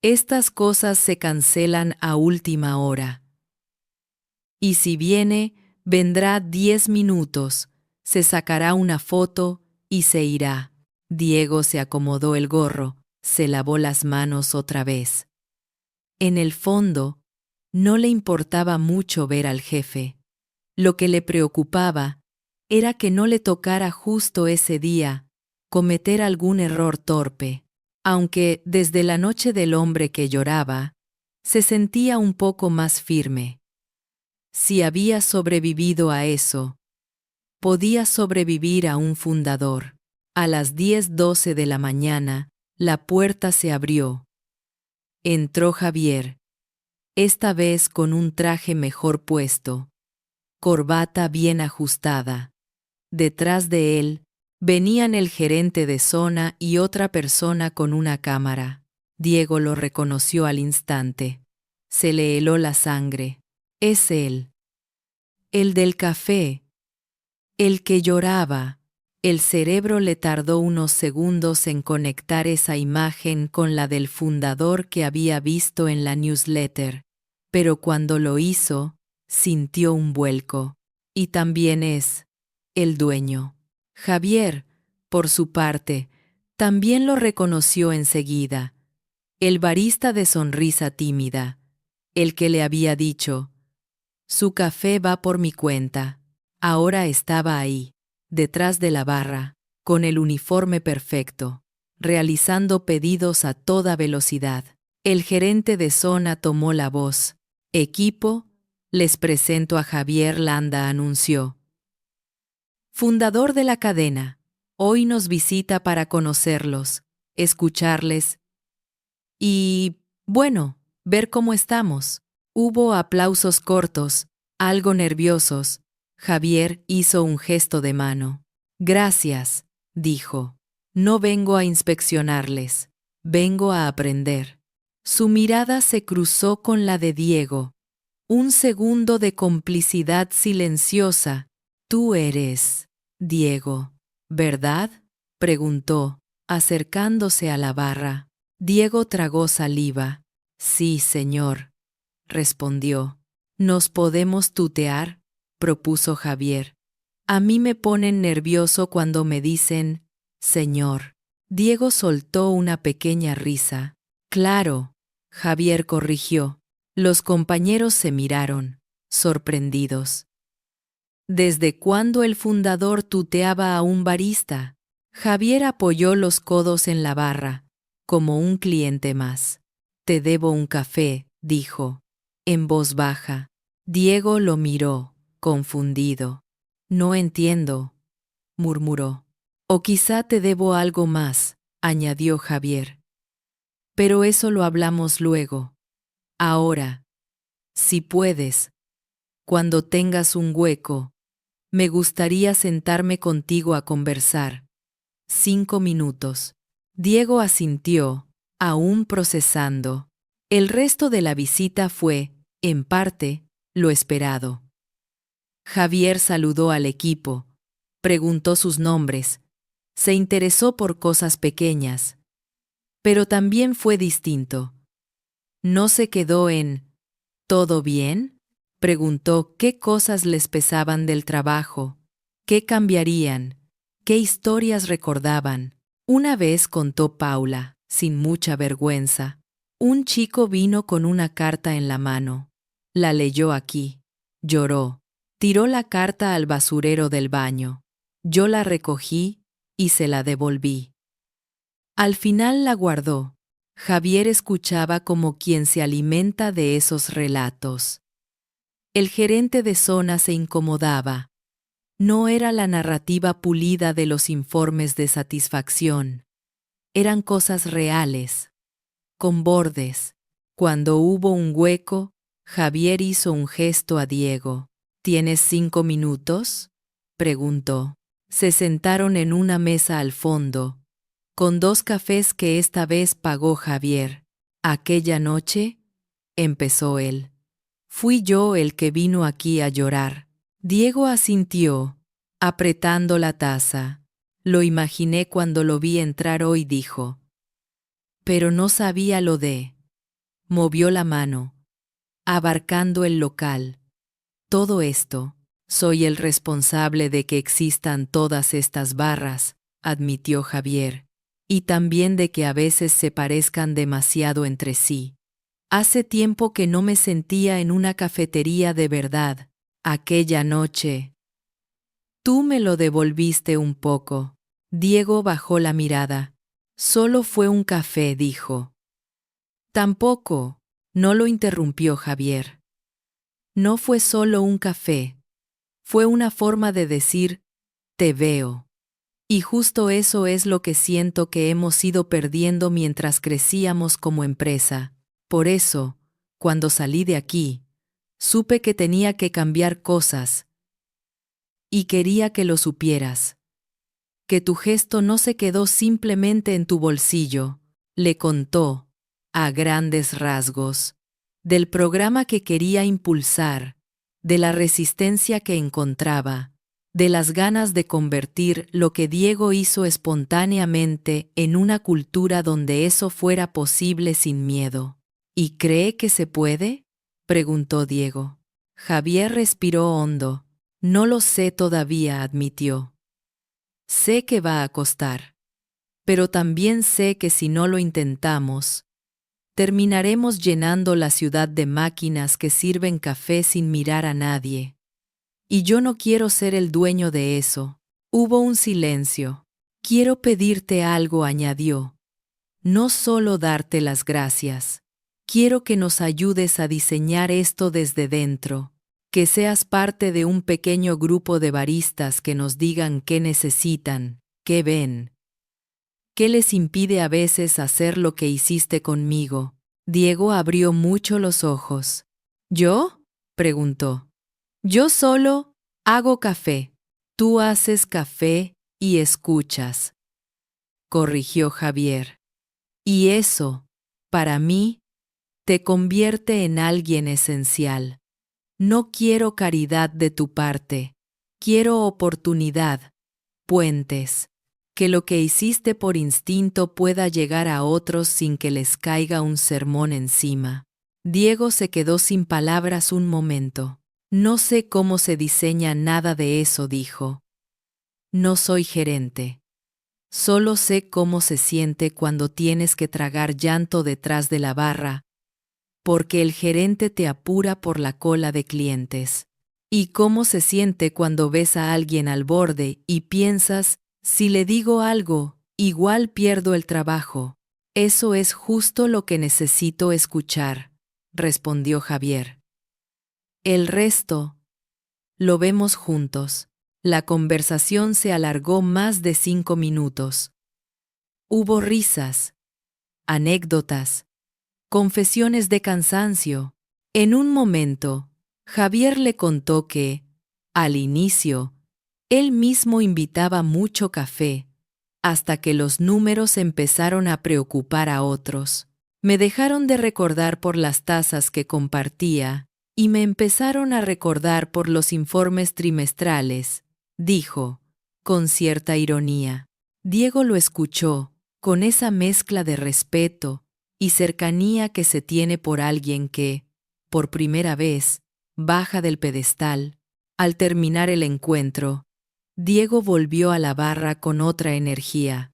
Estas cosas se cancelan a última hora. Y si viene, vendrá 10 minutos, se sacará una foto y se irá. Diego se acomodó el gorro, se lavó las manos otra vez. En el fondo, no le importaba mucho ver al jefe. Lo que le preocupaba era que no le tocara justo ese día cometer algún error torpe, aunque desde la noche del hombre que lloraba, se sentía un poco más firme. Si había sobrevivido a eso, podía sobrevivir a un fundador. A las 10:12 de la mañana, la puerta se abrió. Entró Javier, esta vez con un traje mejor puesto, corbata bien ajustada. Detrás de él, venían el gerente de zona y otra persona con una cámara. Diego lo reconoció al instante. Se le heló la sangre. Es él. El del café. El que lloraba. El cerebro le tardó unos segundos en conectar esa imagen con la del fundador que había visto en la newsletter, pero cuando lo hizo, sintió un vuelco. Y también es el dueño. Javier, por su parte, también lo reconoció enseguida. El barista de sonrisa tímida, el que le había dicho: su café va por mi cuenta. Ahora estaba ahí, detrás de la barra, con el uniforme perfecto, realizando pedidos a toda velocidad. El gerente de zona tomó la voz. Equipo, les presento a Javier Landa, anunció. fundador de la cadena, hoy nos visita para conocerlos, escucharles y, bueno, ver cómo estamos. Hubo aplausos cortos, algo nerviosos. Javier hizo un gesto de mano. Gracias, dijo. No vengo a inspeccionarles, vengo a aprender. Su mirada se cruzó con la de Diego. Un segundo de complicidad silenciosa. Tú eres Diego, ¿verdad? Preguntó, acercándose a la barra. Diego tragó saliva. Sí, señor, respondió. ¿Nos podemos tutear?, propuso Javier. A mí me ponen nervioso cuando me dicen, señor. Diego soltó una pequeña risa. Claro, Javier corrigió. Los compañeros se miraron, sorprendidos. ¿Desde cuándo el fundador tuteaba a un barista? Javier apoyó los codos en la barra, como un cliente más. Te debo un café, dijo, en voz baja. Diego lo miró, confundido. No entiendo, murmuró. O quizá te debo algo más, añadió Javier. Pero eso lo hablamos luego. Ahora, si puedes, cuando tengas un hueco, me gustaría sentarme contigo a conversar. 5 minutos. Diego asintió, aún procesando. El resto de la visita fue, en parte, lo esperado. Javier saludó al equipo, preguntó sus nombres, se interesó por cosas pequeñas, pero también fue distinto. No se quedó en ¿todo bien?, preguntó qué cosas les pesaban del trabajo, qué cambiarían, qué historias recordaban. Una vez contó Paula, sin mucha vergüenza, un chico vino con una carta en la mano. La leyó aquí. Lloró. Tiró la carta al basurero del baño. Yo la recogí y se la devolví. Al final la guardó. Javier escuchaba como quien se alimenta de esos relatos. El gerente de zona se incomodaba. No era la narrativa pulida de los informes de satisfacción. Eran cosas reales, con bordes. Cuando hubo un hueco, Javier hizo un gesto a Diego. ¿Tienes 5 minutos?, preguntó. Se sentaron en una mesa al fondo, con 2 cafés que esta vez pagó Javier. Aquella noche, empezó él. Fui yo el que vino aquí a llorar. Diego asintió, apretando la taza. Lo imaginé cuando lo vi entrar hoy, dijo. Pero no sabía lo de. Movió la mano, abarcando el local. Todo esto, soy el responsable de que existan todas estas barras, admitió Javier, y también de que a veces se parezcan demasiado entre sí. Hace tiempo que no me sentía en una cafetería de verdad. Aquella noche. Tú me lo devolviste un poco. Diego bajó la mirada. Solo fue un café, dijo. Tampoco, no lo interrumpió Javier. No fue solo un café. Fue una forma de decir, te veo. Y justo eso es lo que siento que hemos ido perdiendo mientras crecíamos como empresa. Por eso, cuando salí de aquí, supe que tenía que cambiar cosas. Y quería que lo supieras. Que tu gesto no se quedó simplemente en tu bolsillo, le contó, a grandes rasgos, del programa que quería impulsar, de la resistencia que encontraba, de las ganas de convertir lo que Diego hizo espontáneamente en una cultura donde eso fuera posible sin miedo. ¿Y cree que se puede?, preguntó Diego. Javier respiró hondo. No lo sé todavía, admitió. Sé que va a costar. Pero también sé que si no lo intentamos, terminaremos llenando la ciudad de máquinas que sirven café sin mirar a nadie. Y yo no quiero ser el dueño de eso. Hubo un silencio. Quiero pedirte algo, añadió. No solo darte las gracias. Quiero que nos ayudes a diseñar esto desde dentro. Que seas parte de un pequeño grupo de baristas que nos digan qué necesitan, qué ven. ¿Qué les impide a veces hacer lo que hiciste conmigo? Diego abrió mucho los ojos. ¿Yo? Preguntó. Yo solo hago café. Tú haces café y escuchas, corrigió Javier. Y eso, para mí, te convierte en alguien esencial. No quiero caridad de tu parte, quiero oportunidad, puentes, que lo que hiciste por instinto pueda llegar a otros sin que les caiga un sermón encima. Diego se quedó sin palabras un momento. No sé cómo se diseña nada de eso, dijo. No soy gerente. Solo sé cómo se siente cuando tienes que tragar llanto detrás de la barra, porque el gerente te apura por la cola de clientes. Y cómo se siente cuando ves a alguien al borde y piensas, si le digo algo, igual pierdo el trabajo. Eso es justo lo que necesito escuchar, respondió Javier. El resto, lo vemos juntos. La conversación se alargó más de 5 minutos. Hubo risas, anécdotas, confesiones de cansancio. En un momento, Javier le contó que, al inicio, él mismo invitaba mucho café, hasta que los números empezaron a preocupar a otros. Me dejaron de recordar por las tazas que compartía, y me empezaron a recordar por los informes trimestrales, dijo, con cierta ironía. Diego lo escuchó, con esa mezcla de respeto y cercanía que se tiene por alguien que, por primera vez, baja del pedestal. Al terminar el encuentro, Diego volvió a la barra con otra energía.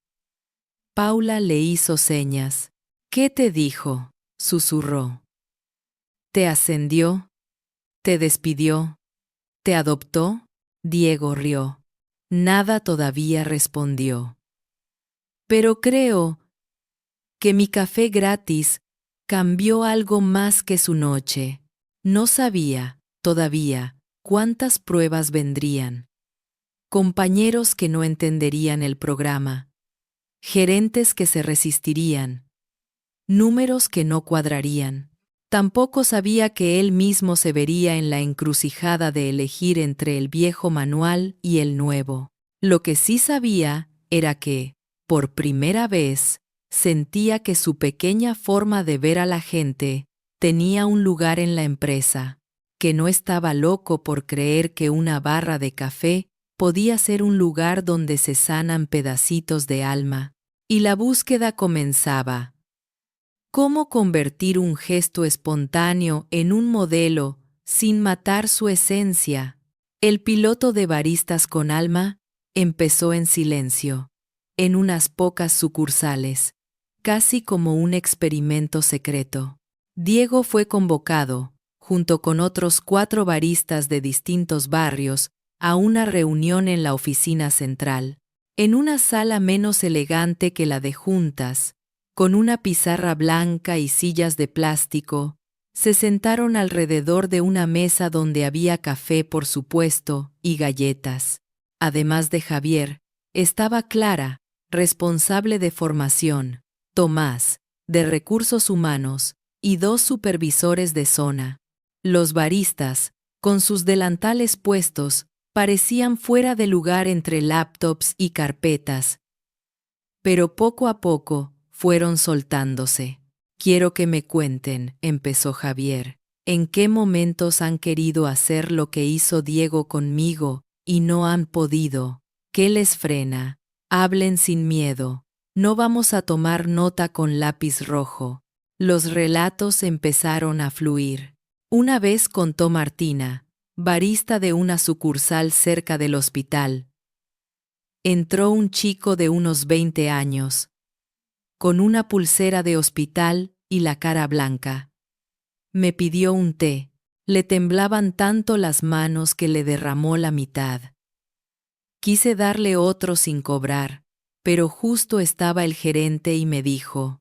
Paula le hizo señas. ¿Qué te dijo?, susurró. ¿Te ascendió? ¿Te despidió? ¿Te adoptó? Diego rió. Nada todavía, respondió. Pero creo que mi café gratis cambió algo más que su noche. No sabía, todavía, cuántas pruebas vendrían. Compañeros que no entenderían el programa. Gerentes que se resistirían. Números que no cuadrarían. Tampoco sabía que él mismo se vería en la encrucijada de elegir entre el viejo manual y el nuevo. Lo que sí sabía era que, por primera vez, sentía que su pequeña forma de ver a la gente tenía un lugar en la empresa, que no estaba loco por creer que una barra de café podía ser un lugar donde se sanan pedacitos de alma. Y la búsqueda comenzaba. ¿Cómo convertir un gesto espontáneo en un modelo sin matar su esencia? El piloto de Baristas con Alma empezó en silencio, en unas pocas sucursales, casi como un experimento secreto. Diego fue convocado, junto con otros 4 baristas de distintos barrios, a una reunión en la oficina central, en una sala menos elegante que la de juntas. Con una pizarra blanca y sillas de plástico, se sentaron alrededor de una mesa donde había café, por supuesto, y galletas. Además de Javier, estaba Clara, responsable de formación, Tomás, de recursos humanos, y 2 supervisores de zona. Los baristas, con sus delantales puestos, parecían fuera de lugar entre laptops y carpetas. Pero poco a poco, fueron soltándose. Quiero que me cuenten, empezó Javier, en qué momentos han querido hacer lo que hizo Diego conmigo y no han podido. ¿Qué les frena? Hablen sin miedo. No vamos a tomar nota con lápiz rojo. Los relatos empezaron a fluir. Una vez contó Martina, barista de una sucursal cerca del hospital. Entró un chico de unos 20 años, con una pulsera de hospital y la cara blanca. Me pidió un té. Le temblaban tanto las manos que le derramó la mitad. Quise darle otro sin cobrar, pero justo estaba el gerente y me dijo: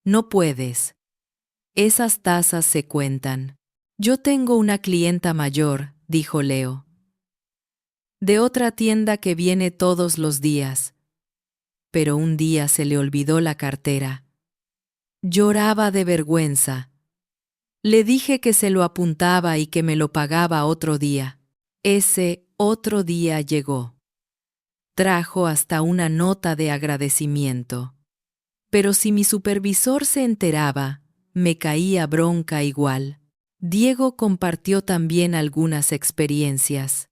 no puedes. Esas tazas se cuentan. Yo tengo una clienta mayor, dijo Leo, de otra tienda que viene todos los días. Pero un día se le olvidó la cartera. Lloraba de vergüenza. Le dije que se lo apuntaba y que me lo pagaba otro día. Ese otro día llegó. Trajo hasta una nota de agradecimiento. Pero si mi supervisor se enteraba, me caía bronca igual. Diego compartió también algunas experiencias.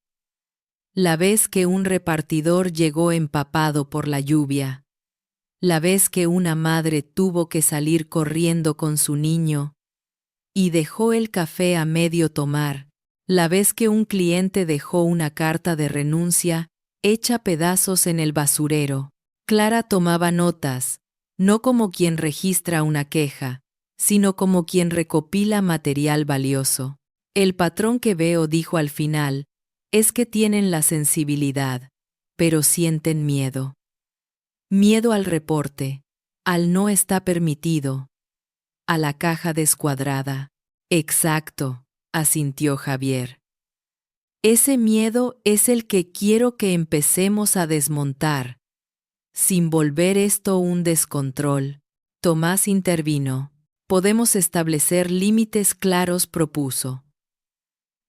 La vez que un repartidor llegó empapado por la lluvia. La vez que una madre tuvo que salir corriendo con su niño y dejó el café a medio tomar. La vez que un cliente dejó una carta de renuncia hecha pedazos en el basurero. Clara tomaba notas, no como quien registra una queja, sino como quien recopila material valioso. El patrón que veo, dijo al final, es que tienen la sensibilidad, pero sienten miedo. Miedo al reporte, al no está permitido, a la caja descuadrada. Exacto, asintió Javier. Ese miedo es el que quiero que empecemos a desmontar, sin volver esto un descontrol. Tomás intervino. Podemos establecer límites claros, propuso.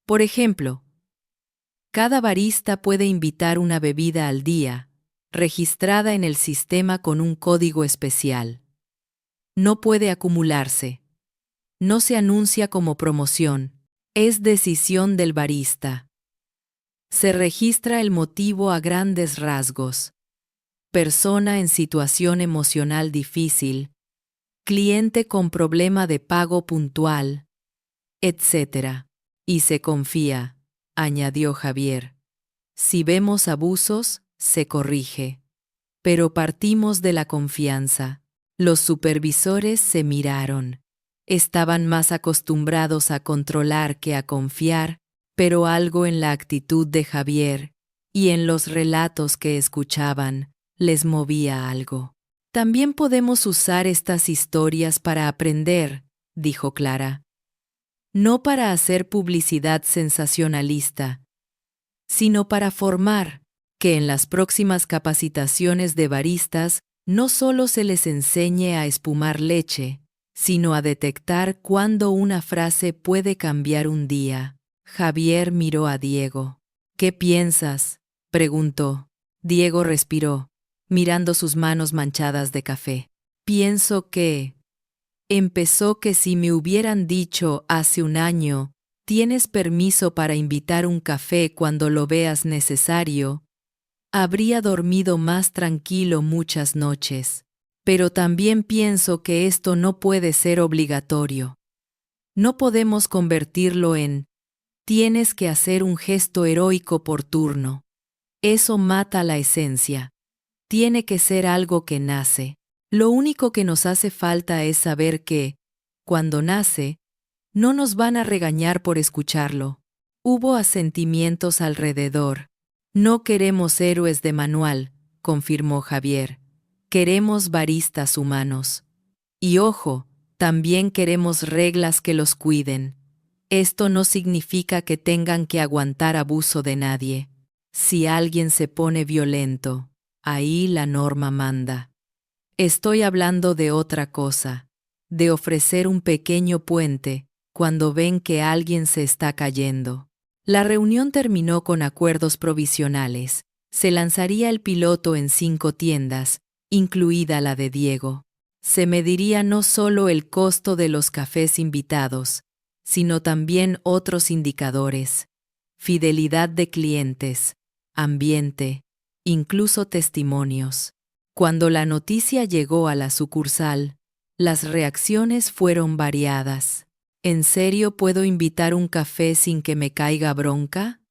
Por ejemplo, cada barista puede invitar una bebida al día, registrada en el sistema con un código especial. No puede acumularse. No se anuncia como promoción. Es decisión del barista. Se registra el motivo a grandes rasgos. Persona en situación emocional difícil, cliente con problema de pago puntual, etc. Y se confía, añadió Javier. Si vemos abusos, se corrige. Pero partimos de la confianza. Los supervisores se miraron. Estaban más acostumbrados a controlar que a confiar, pero algo en la actitud de Javier y en los relatos que escuchaban les movía algo. También podemos usar estas historias para aprender, dijo Clara. No para hacer publicidad sensacionalista, sino para formar, que en las próximas capacitaciones de baristas no solo se les enseñe a espumar leche, sino a detectar cuándo una frase puede cambiar un día. Javier miró a Diego. ¿Qué piensas?, preguntó. Diego respiró, mirando sus manos manchadas de café. Pienso que... Empezó que si me hubieran dicho hace un año, tienes permiso para invitar un café cuando lo veas necesario, habría dormido más tranquilo muchas noches. Pero también pienso que esto no puede ser obligatorio. No podemos convertirlo en tienes que hacer un gesto heroico por turno. Eso mata la esencia. Tiene que ser algo que nace. Lo único que nos hace falta es saber que, cuando nace, no nos van a regañar por escucharlo. Hubo asentimientos alrededor. No queremos héroes de manual, confirmó Javier. Queremos baristas humanos. Y ojo, también queremos reglas que los cuiden. Esto no significa que tengan que aguantar abuso de nadie. Si alguien se pone violento, ahí la norma manda. Estoy hablando de otra cosa, de ofrecer un pequeño puente cuando ven que alguien se está cayendo. La reunión terminó con acuerdos provisionales. Se lanzaría el piloto en 5 tiendas, incluida la de Diego. Se mediría no solo el costo de los cafés invitados, sino también otros indicadores: fidelidad de clientes, ambiente, incluso testimonios. Cuando la noticia llegó a la sucursal, las reacciones fueron variadas. ¿En serio puedo invitar un café sin que me caiga bronca?,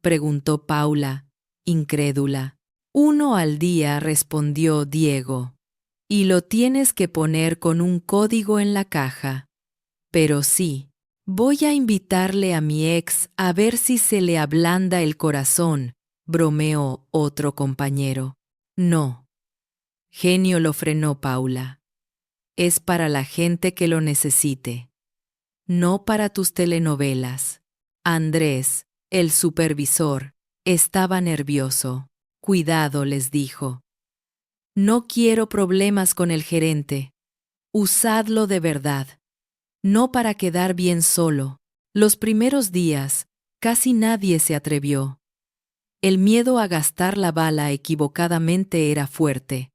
preguntó Paula, incrédula. 1 al día, respondió Diego. Y lo tienes que poner con un código en la caja. Pero sí, voy a invitarle a mi ex a ver si se le ablanda el corazón, bromeó otro compañero. No. Genio, lo frenó Paula. Es para la gente que lo necesite. no para tus telenovelas. Andrés, el supervisor, estaba nervioso. Cuidado, les dijo. No quiero problemas con el gerente. Usadlo de verdad. No para quedar bien solo. Los primeros días, casi nadie se atrevió. El miedo a gastar la bala equivocadamente era fuerte.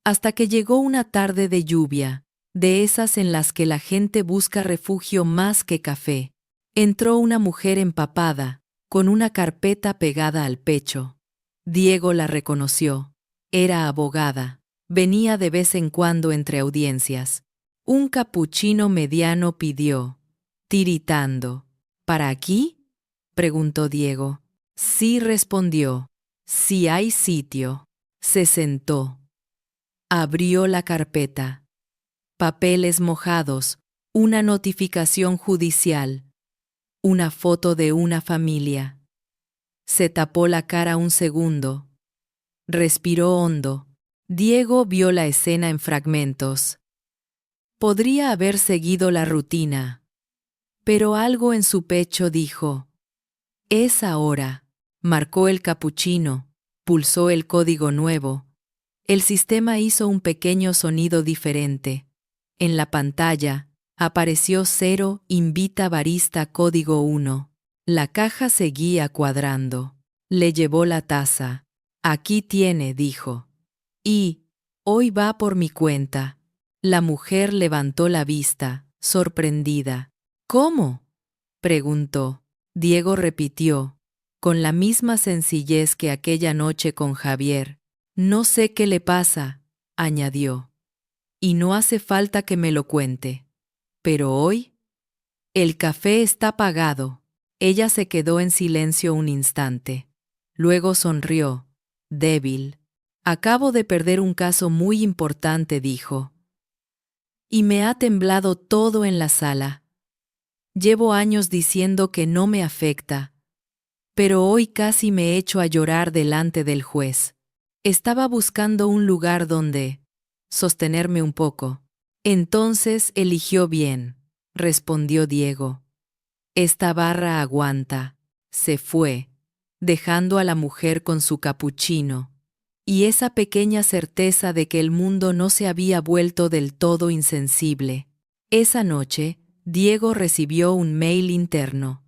Hasta que llegó una tarde de lluvia, de esas en las que la gente busca refugio más que café. Entró una mujer empapada, con una carpeta pegada al pecho. Diego la reconoció. Era abogada. Venía de vez en cuando entre audiencias. Un capuchino mediano pidió, tiritando. ¿Para aquí?, preguntó Diego. Sí, respondió. Si hay sitio. Se sentó. Abrió la carpeta. Papeles mojados, una notificación judicial, una foto de una familia. Se tapó la cara un segundo. Respiró hondo. Diego vio la escena en fragmentos. Podría haber seguido la rutina, pero algo en su pecho dijo: es ahora. Marcó el capuchino, pulsó el código nuevo. El sistema hizo un pequeño sonido diferente. En la pantalla apareció 0, invita barista código 1. La caja seguía cuadrando. Le llevó la taza. Aquí tiene, dijo. Y, hoy va por mi cuenta. La mujer levantó la vista, sorprendida. ¿Cómo?, preguntó. Diego repitió, con la misma sencillez que aquella noche con Javier. No sé qué le pasa, añadió. Y no hace falta que me lo cuente. Pero hoy, el café está pagado. Ella se quedó en silencio un instante. Luego sonrió, débil. Acabo de perder un caso muy importante, dijo. Y me ha temblado todo en la sala. Llevo años diciendo que no me afecta, pero hoy casi me echo a llorar delante del juez. Estaba buscando un lugar donde sostenerme un poco. Entonces eligió bien, respondió Diego. Esta barra aguanta. Se fue, dejando a la mujer con su capuchino, y esa pequeña certeza de que el mundo no se había vuelto del todo insensible. Esa noche, Diego recibió un mail interno.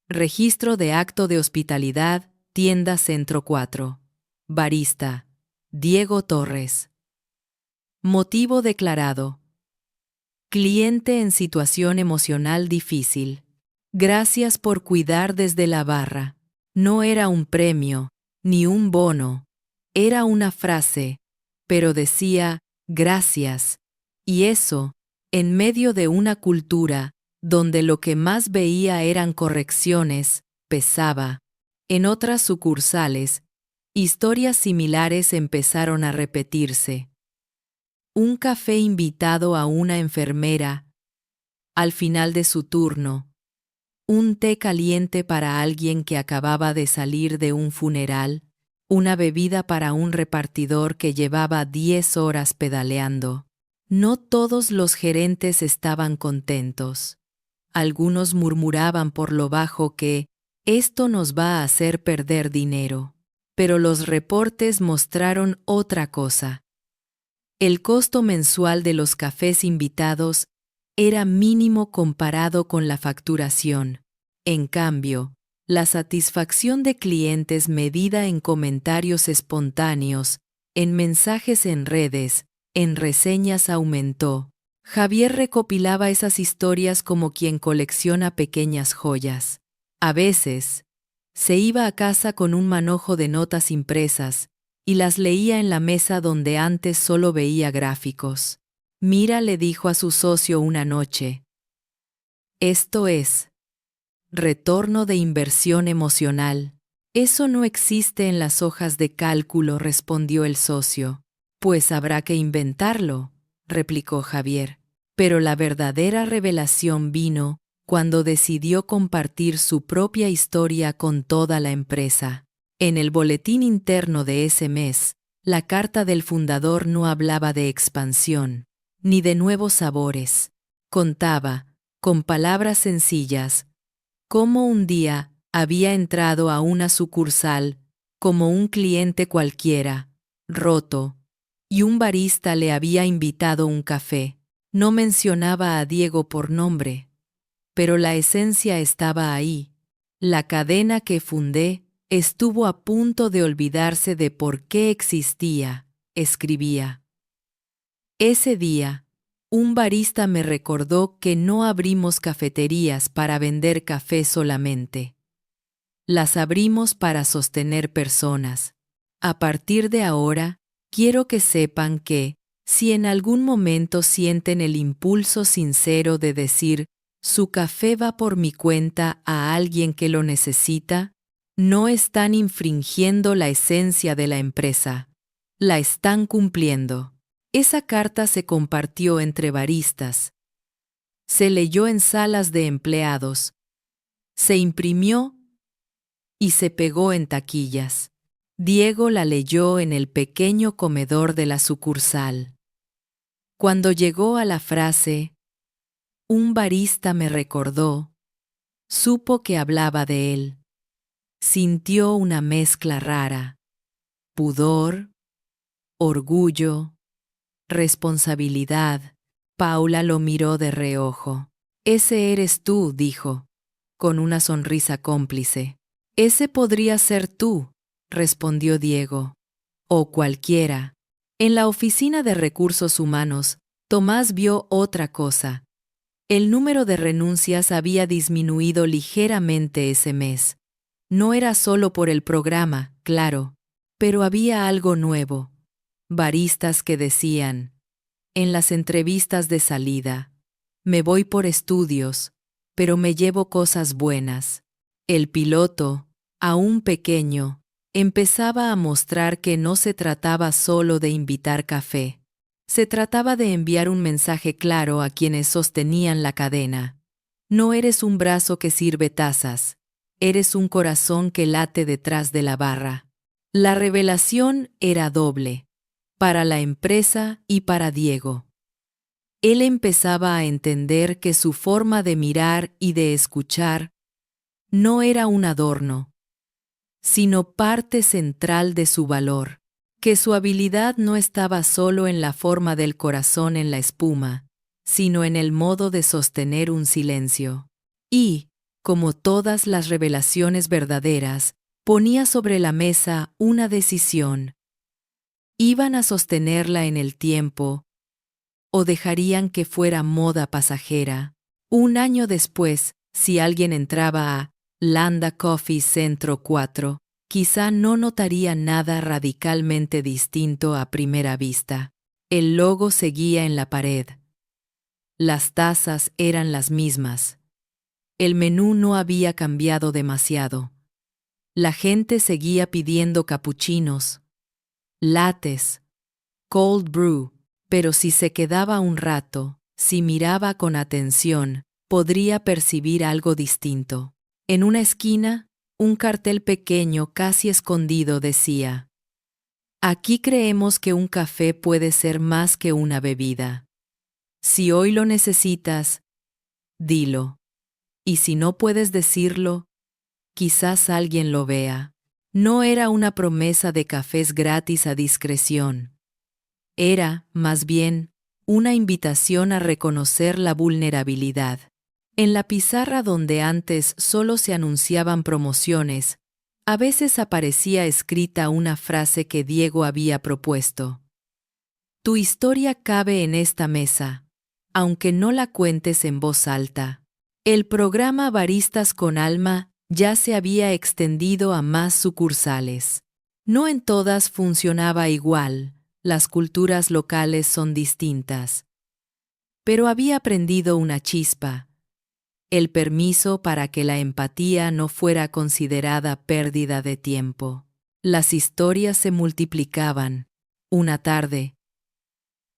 Registro de acto de hospitalidad, tienda Centro 4. Barista, Diego Torres. Motivo declarado. Cliente en situación emocional difícil. Gracias por cuidar desde la barra. No era un premio, ni un bono. Era una frase, pero decía, gracias. Y eso, en medio de una cultura donde lo que más veía eran correcciones, pesaba. En otras sucursales, historias similares empezaron a repetirse. Un café invitado a una enfermera, al final de su turno. Un té caliente para alguien que acababa de salir de un funeral. Una bebida para un repartidor que llevaba 10 horas pedaleando. No todos los gerentes estaban contentos. Algunos murmuraban por lo bajo que esto nos va a hacer perder dinero. Pero los reportes mostraron otra cosa. El costo mensual de los cafés invitados era mínimo comparado con la facturación. En cambio, la satisfacción de clientes medida en comentarios espontáneos, en mensajes en redes, en reseñas aumentó. Javier recopilaba esas historias como quien colecciona pequeñas joyas. A veces, se iba a casa con un manojo de notas impresas y las leía en la mesa donde antes solo veía gráficos. Mira, le dijo a su socio una noche. Esto es retorno de inversión emocional. Eso no existe en las hojas de cálculo, respondió el socio. Pues habrá que inventarlo, replicó Javier. Pero la verdadera revelación vino cuando decidió compartir su propia historia con toda la empresa. En el boletín interno de ese mes, la carta del fundador no hablaba de expansión, ni de nuevos sabores. Contaba, con palabras sencillas, cómo un día había entrado a una sucursal como un cliente cualquiera, roto, y un barista le había invitado un café. No mencionaba a Diego por nombre, pero la esencia estaba ahí. La cadena que fundé estuvo a punto de olvidarse de por qué existía, escribía. Ese día, un barista me recordó que no abrimos cafeterías para vender café solamente. Las abrimos para sostener personas. A partir de ahora, quiero que sepan que, si en algún momento sienten el impulso sincero de decir, su café va por mi cuenta a alguien que lo necesita, no están infringiendo la esencia de la empresa. La están cumpliendo. Esa carta se compartió entre baristas. Se leyó en salas de empleados. Se imprimió y se pegó en taquillas. Diego la leyó en el pequeño comedor de la sucursal. Cuando llegó a la frase, un barista me recordó, supo que hablaba de él. Sintió una mezcla rara, pudor, orgullo, responsabilidad. Paula lo miró de reojo. Ese eres tú, dijo, con una sonrisa cómplice. Ese podría ser tú, respondió Diego. O cualquiera. En la oficina de recursos humanos, Tomás vio otra cosa. El número de renuncias había disminuido ligeramente ese mes. No era solo por el programa, claro, pero había algo nuevo. Baristas que decían, en las entrevistas de salida, me voy por estudios, pero me llevo cosas buenas. El piloto, aún pequeño, empezaba a mostrar que no se trataba solo de invitar café. Se trataba de enviar un mensaje claro a quienes sostenían la cadena. No eres un brazo que sirve tazas, eres un corazón que late detrás de la barra. La revelación era doble, para la empresa y para Diego. Él empezaba a entender que su forma de mirar y de escuchar no era un adorno, sino parte central de su valor, que su habilidad no estaba solo en la forma del corazón en la espuma, sino en el modo de sostener un silencio. Y, como todas las revelaciones verdaderas, ponía sobre la mesa una decisión. ¿Iban a sostenerla en el tiempo o dejarían que fuera moda pasajera? Un año después, si alguien entraba a Landa Coffee Centro 4, quizá no notaría nada radicalmente distinto a primera vista. El logo seguía en la pared. Las tazas eran las mismas. El menú no había cambiado demasiado. La gente seguía pidiendo capuchinos, lattes, cold brew, pero si se quedaba un rato, si miraba con atención, podría percibir algo distinto. En una esquina, un cartel pequeño casi escondido decía: aquí creemos que un café puede ser más que una bebida. Si hoy lo necesitas, dilo. Y si no puedes decirlo, quizás alguien lo vea. No era una promesa de cafés gratis a discreción. Era, más bien, una invitación a reconocer la vulnerabilidad. En la pizarra donde antes solo se anunciaban promociones, a veces aparecía escrita una frase que Diego había propuesto. Tu historia cabe en esta mesa, aunque no la cuentes en voz alta. El programa Baristas con Alma ya se había extendido a más sucursales. No en todas funcionaba igual, las culturas locales son distintas. Pero había prendido una chispa. El permiso para que la empatía no fuera considerada pérdida de tiempo. Las historias se multiplicaban. Una tarde,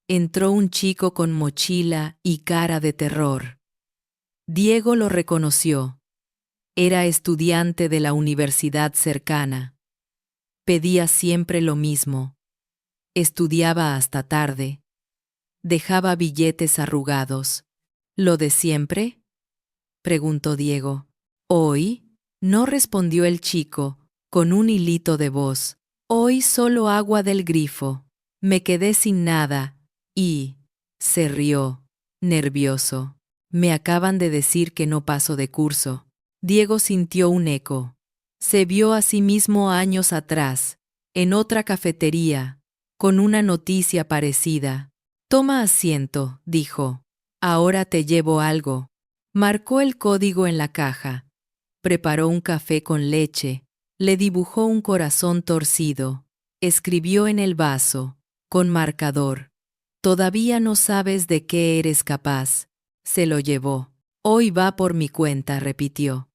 entró un chico con mochila y cara de terror. Diego lo reconoció. Era estudiante de la universidad cercana. Pedía siempre lo mismo. Estudiaba hasta tarde. Dejaba billetes arrugados. ¿Lo de siempre? preguntó Diego. ¿Hoy? No respondió el chico, con un hilito de voz. Hoy solo agua del grifo. Me quedé sin nada. Y... se rió, nervioso. Me acaban de decir que no paso de curso. Diego sintió un eco. Se vio a sí mismo años atrás, en otra cafetería, con una noticia parecida. Toma asiento, dijo. Ahora te llevo algo. Marcó el código en la caja. Preparó un café con leche. Le dibujó un corazón torcido. Escribió en el vaso, con marcador. Todavía no sabes de qué eres capaz. Se lo llevó. Hoy va por mi cuenta, repitió.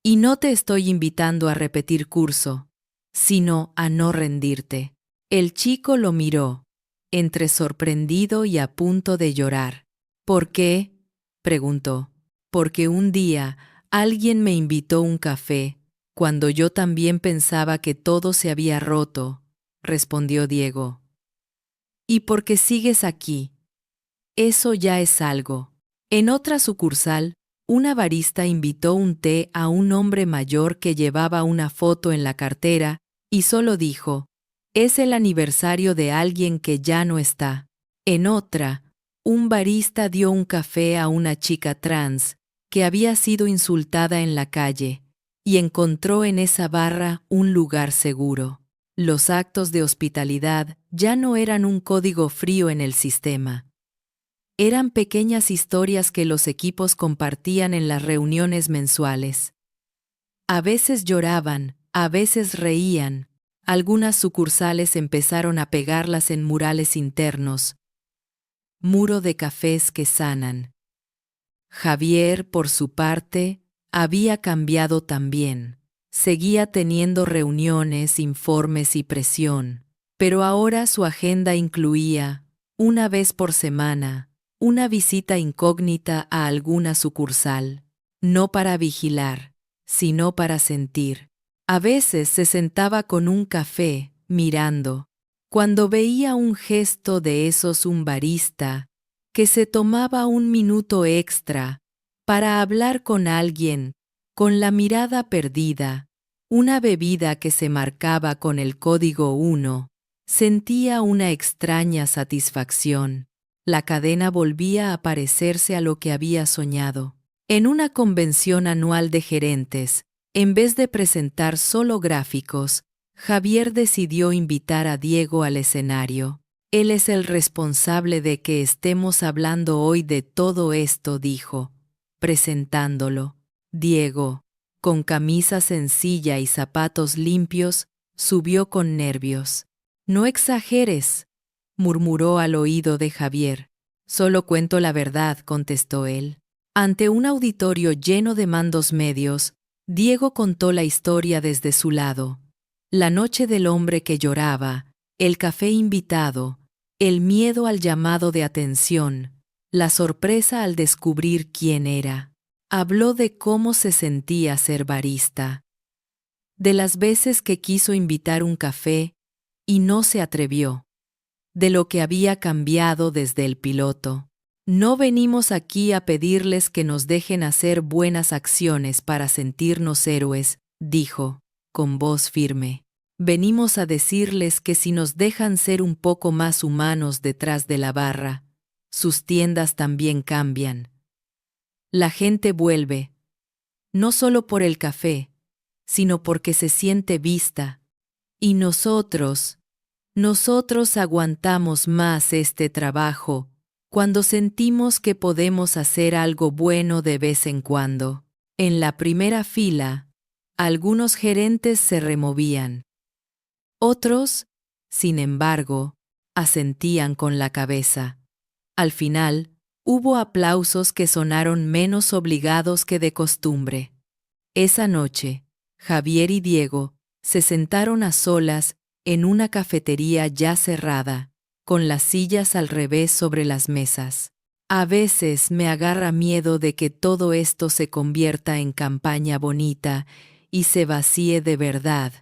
Y no te estoy invitando a repetir curso, sino a no rendirte. El chico lo miró, entre sorprendido y a punto de llorar. ¿Por qué? Preguntó. Porque un día alguien me invitó un café, cuando yo también pensaba que todo se había roto, respondió Diego. Y porque sigues aquí. Eso ya es algo. En otra sucursal, una barista invitó un té a un hombre mayor que llevaba una foto en la cartera y solo dijo, es el aniversario de alguien que ya no está. En otra, un barista dio un café a una chica trans que había sido insultada en la calle y encontró en esa barra un lugar seguro. Los actos de hospitalidad ya no eran un código frío en el sistema. Eran pequeñas historias que los equipos compartían en las reuniones mensuales. A veces lloraban, a veces reían. Algunas sucursales empezaron a pegarlas en murales internos. Muro de cafés que sanan. Javier, por su parte, había cambiado también. Seguía teniendo reuniones, informes y presión, pero ahora su agenda incluía, una vez por semana, una visita incógnita a alguna sucursal, no para vigilar, sino para sentir. A veces se sentaba con un café, mirando. Cuando veía un gesto de esos un barista, que se tomaba un minuto extra para hablar con alguien, con la mirada perdida, una bebida que se marcaba con el código 1, sentía una extraña satisfacción. La cadena volvía a parecerse a lo que había soñado. En una convención anual de gerentes, en vez de presentar solo gráficos, Javier decidió invitar a Diego al escenario. Él es el responsable de que estemos hablando hoy de todo esto, dijo, presentándolo. Diego, con camisa sencilla y zapatos limpios, subió con nervios. No exageres, murmuró al oído de Javier. Solo cuento la verdad, contestó él. Ante un auditorio lleno de mandos medios, Diego contó la historia desde su lado. La noche del hombre que lloraba, el café invitado, el miedo al llamado de atención, la sorpresa al descubrir quién era. Habló de cómo se sentía ser barista, de las veces que quiso invitar un café y no se atrevió, de lo que había cambiado desde el piloto. No venimos aquí a pedirles que nos dejen hacer buenas acciones para sentirnos héroes, dijo, con voz firme. Venimos a decirles que si nos dejan ser un poco más humanos detrás de la barra, sus tiendas también cambian. La gente vuelve, no solo por el café, sino porque se siente vista. Y nosotros aguantamos más este trabajo cuando sentimos que podemos hacer algo bueno de vez en cuando. En la primera fila, algunos gerentes se removían. Otros, sin embargo, asentían con la cabeza. Al final, hubo aplausos que sonaron menos obligados que de costumbre. Esa noche, Javier y Diego se sentaron a solas en una cafetería ya cerrada, con las sillas al revés sobre las mesas. A veces me agarra miedo de que todo esto se convierta en campaña bonita y se vacíe de verdad,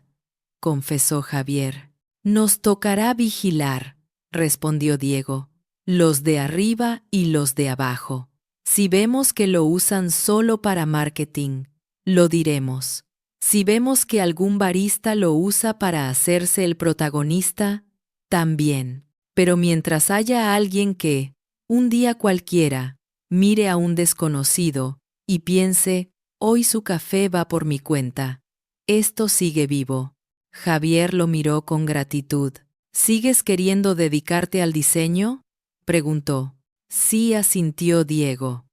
confesó Javier. Nos tocará vigilar, respondió Diego, los de arriba y los de abajo. Si vemos que lo usan solo para marketing, lo diremos. Si vemos que algún barista lo usa para hacerse el protagonista, también. Pero mientras haya alguien que, un día cualquiera, mire a un desconocido y piense, hoy su café va por mi cuenta, esto sigue vivo. Javier lo miró con gratitud. ¿Sigues queriendo dedicarte al diseño?, preguntó. Sí, asintió Diego.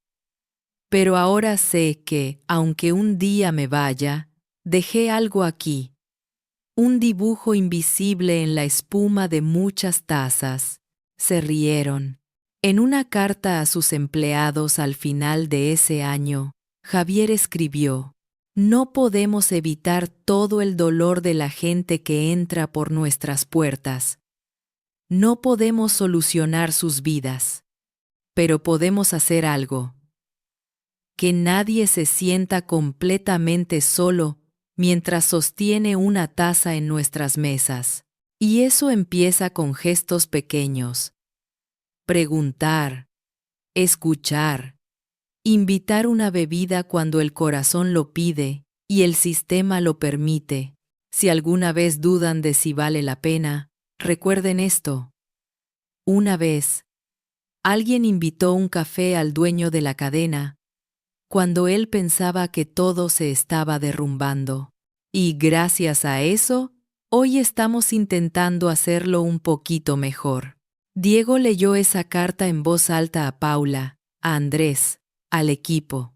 Pero ahora sé que, aunque un día me vaya, dejé algo aquí. Un dibujo invisible en la espuma de muchas tazas. Se rieron. En una carta a sus empleados al final de ese año, Javier escribió: no podemos evitar todo el dolor de la gente que entra por nuestras puertas. No podemos solucionar sus vidas. Pero podemos hacer algo. Que nadie se sienta completamente solo mientras sostiene una taza en nuestras mesas. Y eso empieza con gestos pequeños. Preguntar, escuchar, invitar una bebida cuando el corazón lo pide y el sistema lo permite. Si alguna vez dudan de si vale la pena, recuerden esto. Una vez, alguien invitó un café al dueño de la cadena, cuando él pensaba que todo se estaba derrumbando. Y gracias a eso, hoy estamos intentando hacerlo un poquito mejor. Diego leyó esa carta en voz alta a Paula, a Andrés, al equipo.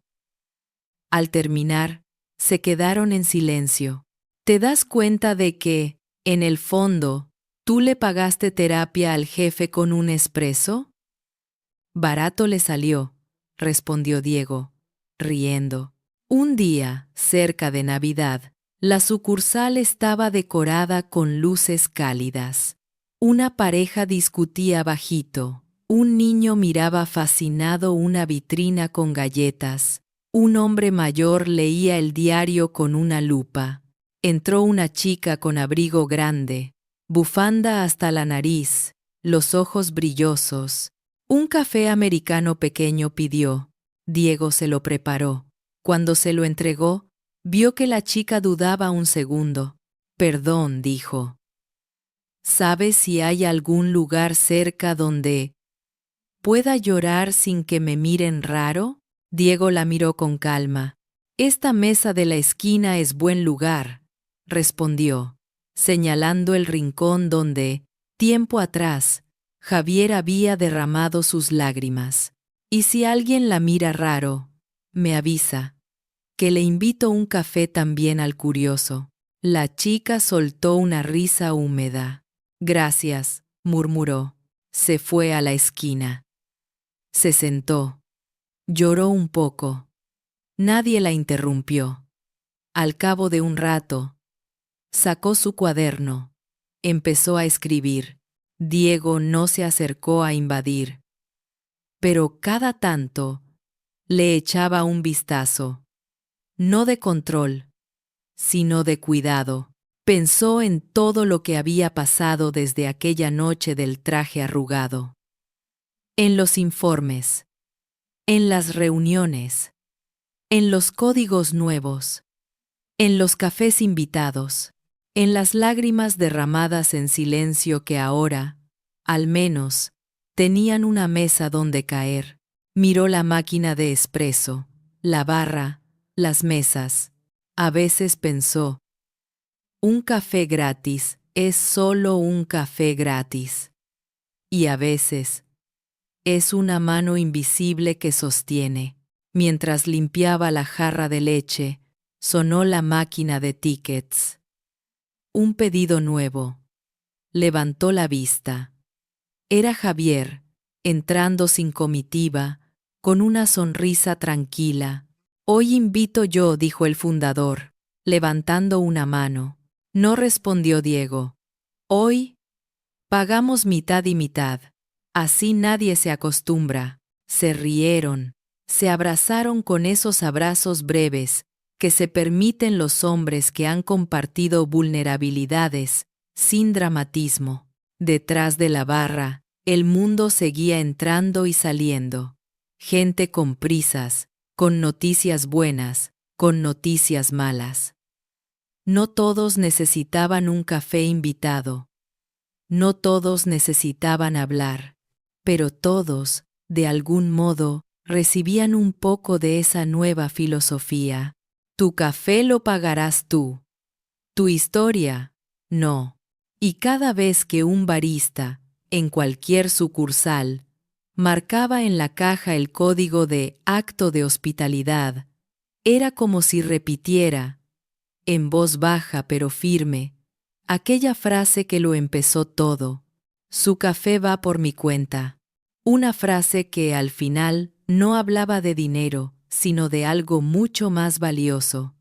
Al terminar, se quedaron en silencio. ¿Te das cuenta de que, en el fondo, tú le pagaste terapia al jefe con un espresso? Barato le salió, respondió Diego, riendo. Un día, cerca de Navidad, la sucursal estaba decorada con luces cálidas. Una pareja discutía bajito. Un niño miraba fascinado una vitrina con galletas. Un hombre mayor leía el diario con una lupa. Entró una chica con abrigo grande, bufanda hasta la nariz, los ojos brillosos. Un café americano pequeño pidió. Diego se lo preparó. Cuando se lo entregó, vio que la chica dudaba un segundo. Perdón, dijo. ¿Sabes si hay algún lugar cerca donde pueda llorar sin que me miren raro? Diego la miró con calma. Esta mesa de la esquina es buen lugar, respondió, señalando el rincón donde, tiempo atrás, Javier había derramado sus lágrimas. Y si alguien la mira raro, me avisa, que le invito un café también al curioso. La chica soltó una risa húmeda. Gracias, murmuró. Se fue a la esquina. Se sentó. Lloró un poco. Nadie la interrumpió. Al cabo de un rato, sacó su cuaderno. Empezó a escribir. Diego no se acercó a invadir. Pero cada tanto, le echaba un vistazo. No de control, sino de cuidado. Pensó en todo lo que había pasado desde aquella noche del traje arrugado. En los informes, en las reuniones, en los códigos nuevos, en los cafés invitados, en las lágrimas derramadas en silencio que ahora, al menos, tenían una mesa donde caer. Miró la máquina de espresso, la barra, las mesas. A veces pensó, un café gratis es solo un café gratis. Y a veces, es una mano invisible que sostiene. Mientras limpiaba la jarra de leche, sonó la máquina de tickets. Un pedido nuevo. Levantó la vista. Era Javier, entrando sin comitiva, con una sonrisa tranquila. Hoy invito yo, dijo el fundador, levantando una mano. No respondió Diego. Hoy pagamos mitad y mitad. Así nadie se acostumbra. Se rieron, se abrazaron con esos abrazos breves que se permiten los hombres que han compartido vulnerabilidades, sin dramatismo. Detrás de la barra, el mundo seguía entrando y saliendo. gente con prisas, con noticias buenas, con noticias malas. No todos necesitaban un café invitado. No todos necesitaban hablar, pero todos, de algún modo, recibían un poco de esa nueva filosofía. Tu café lo pagarás tú. Tu historia, no. Y cada vez que un barista, en cualquier sucursal, marcaba en la caja el código de acto de hospitalidad, era como si repitiera, en voz baja pero firme, aquella frase que lo empezó todo: su café va por mi cuenta. Una frase que al final no hablaba de dinero, sino de algo mucho más valioso: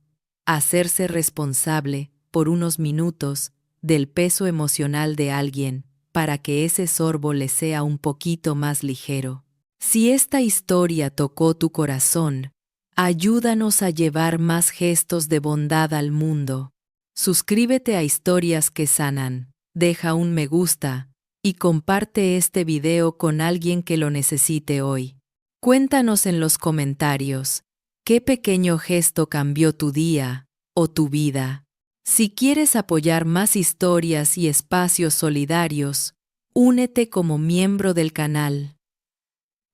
hacerse responsable, por unos minutos, del peso emocional de alguien, para que ese sorbo le sea un poquito más ligero. Si esta historia tocó tu corazón, ayúdanos a llevar más gestos de bondad al mundo. Suscríbete a Historias que Sanan, deja un me gusta y comparte este video con alguien que lo necesite hoy. Cuéntanos en los comentarios, ¿qué pequeño gesto cambió tu día o tu vida? Si quieres apoyar más historias y espacios solidarios, únete como miembro del canal.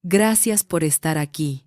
Gracias por estar aquí.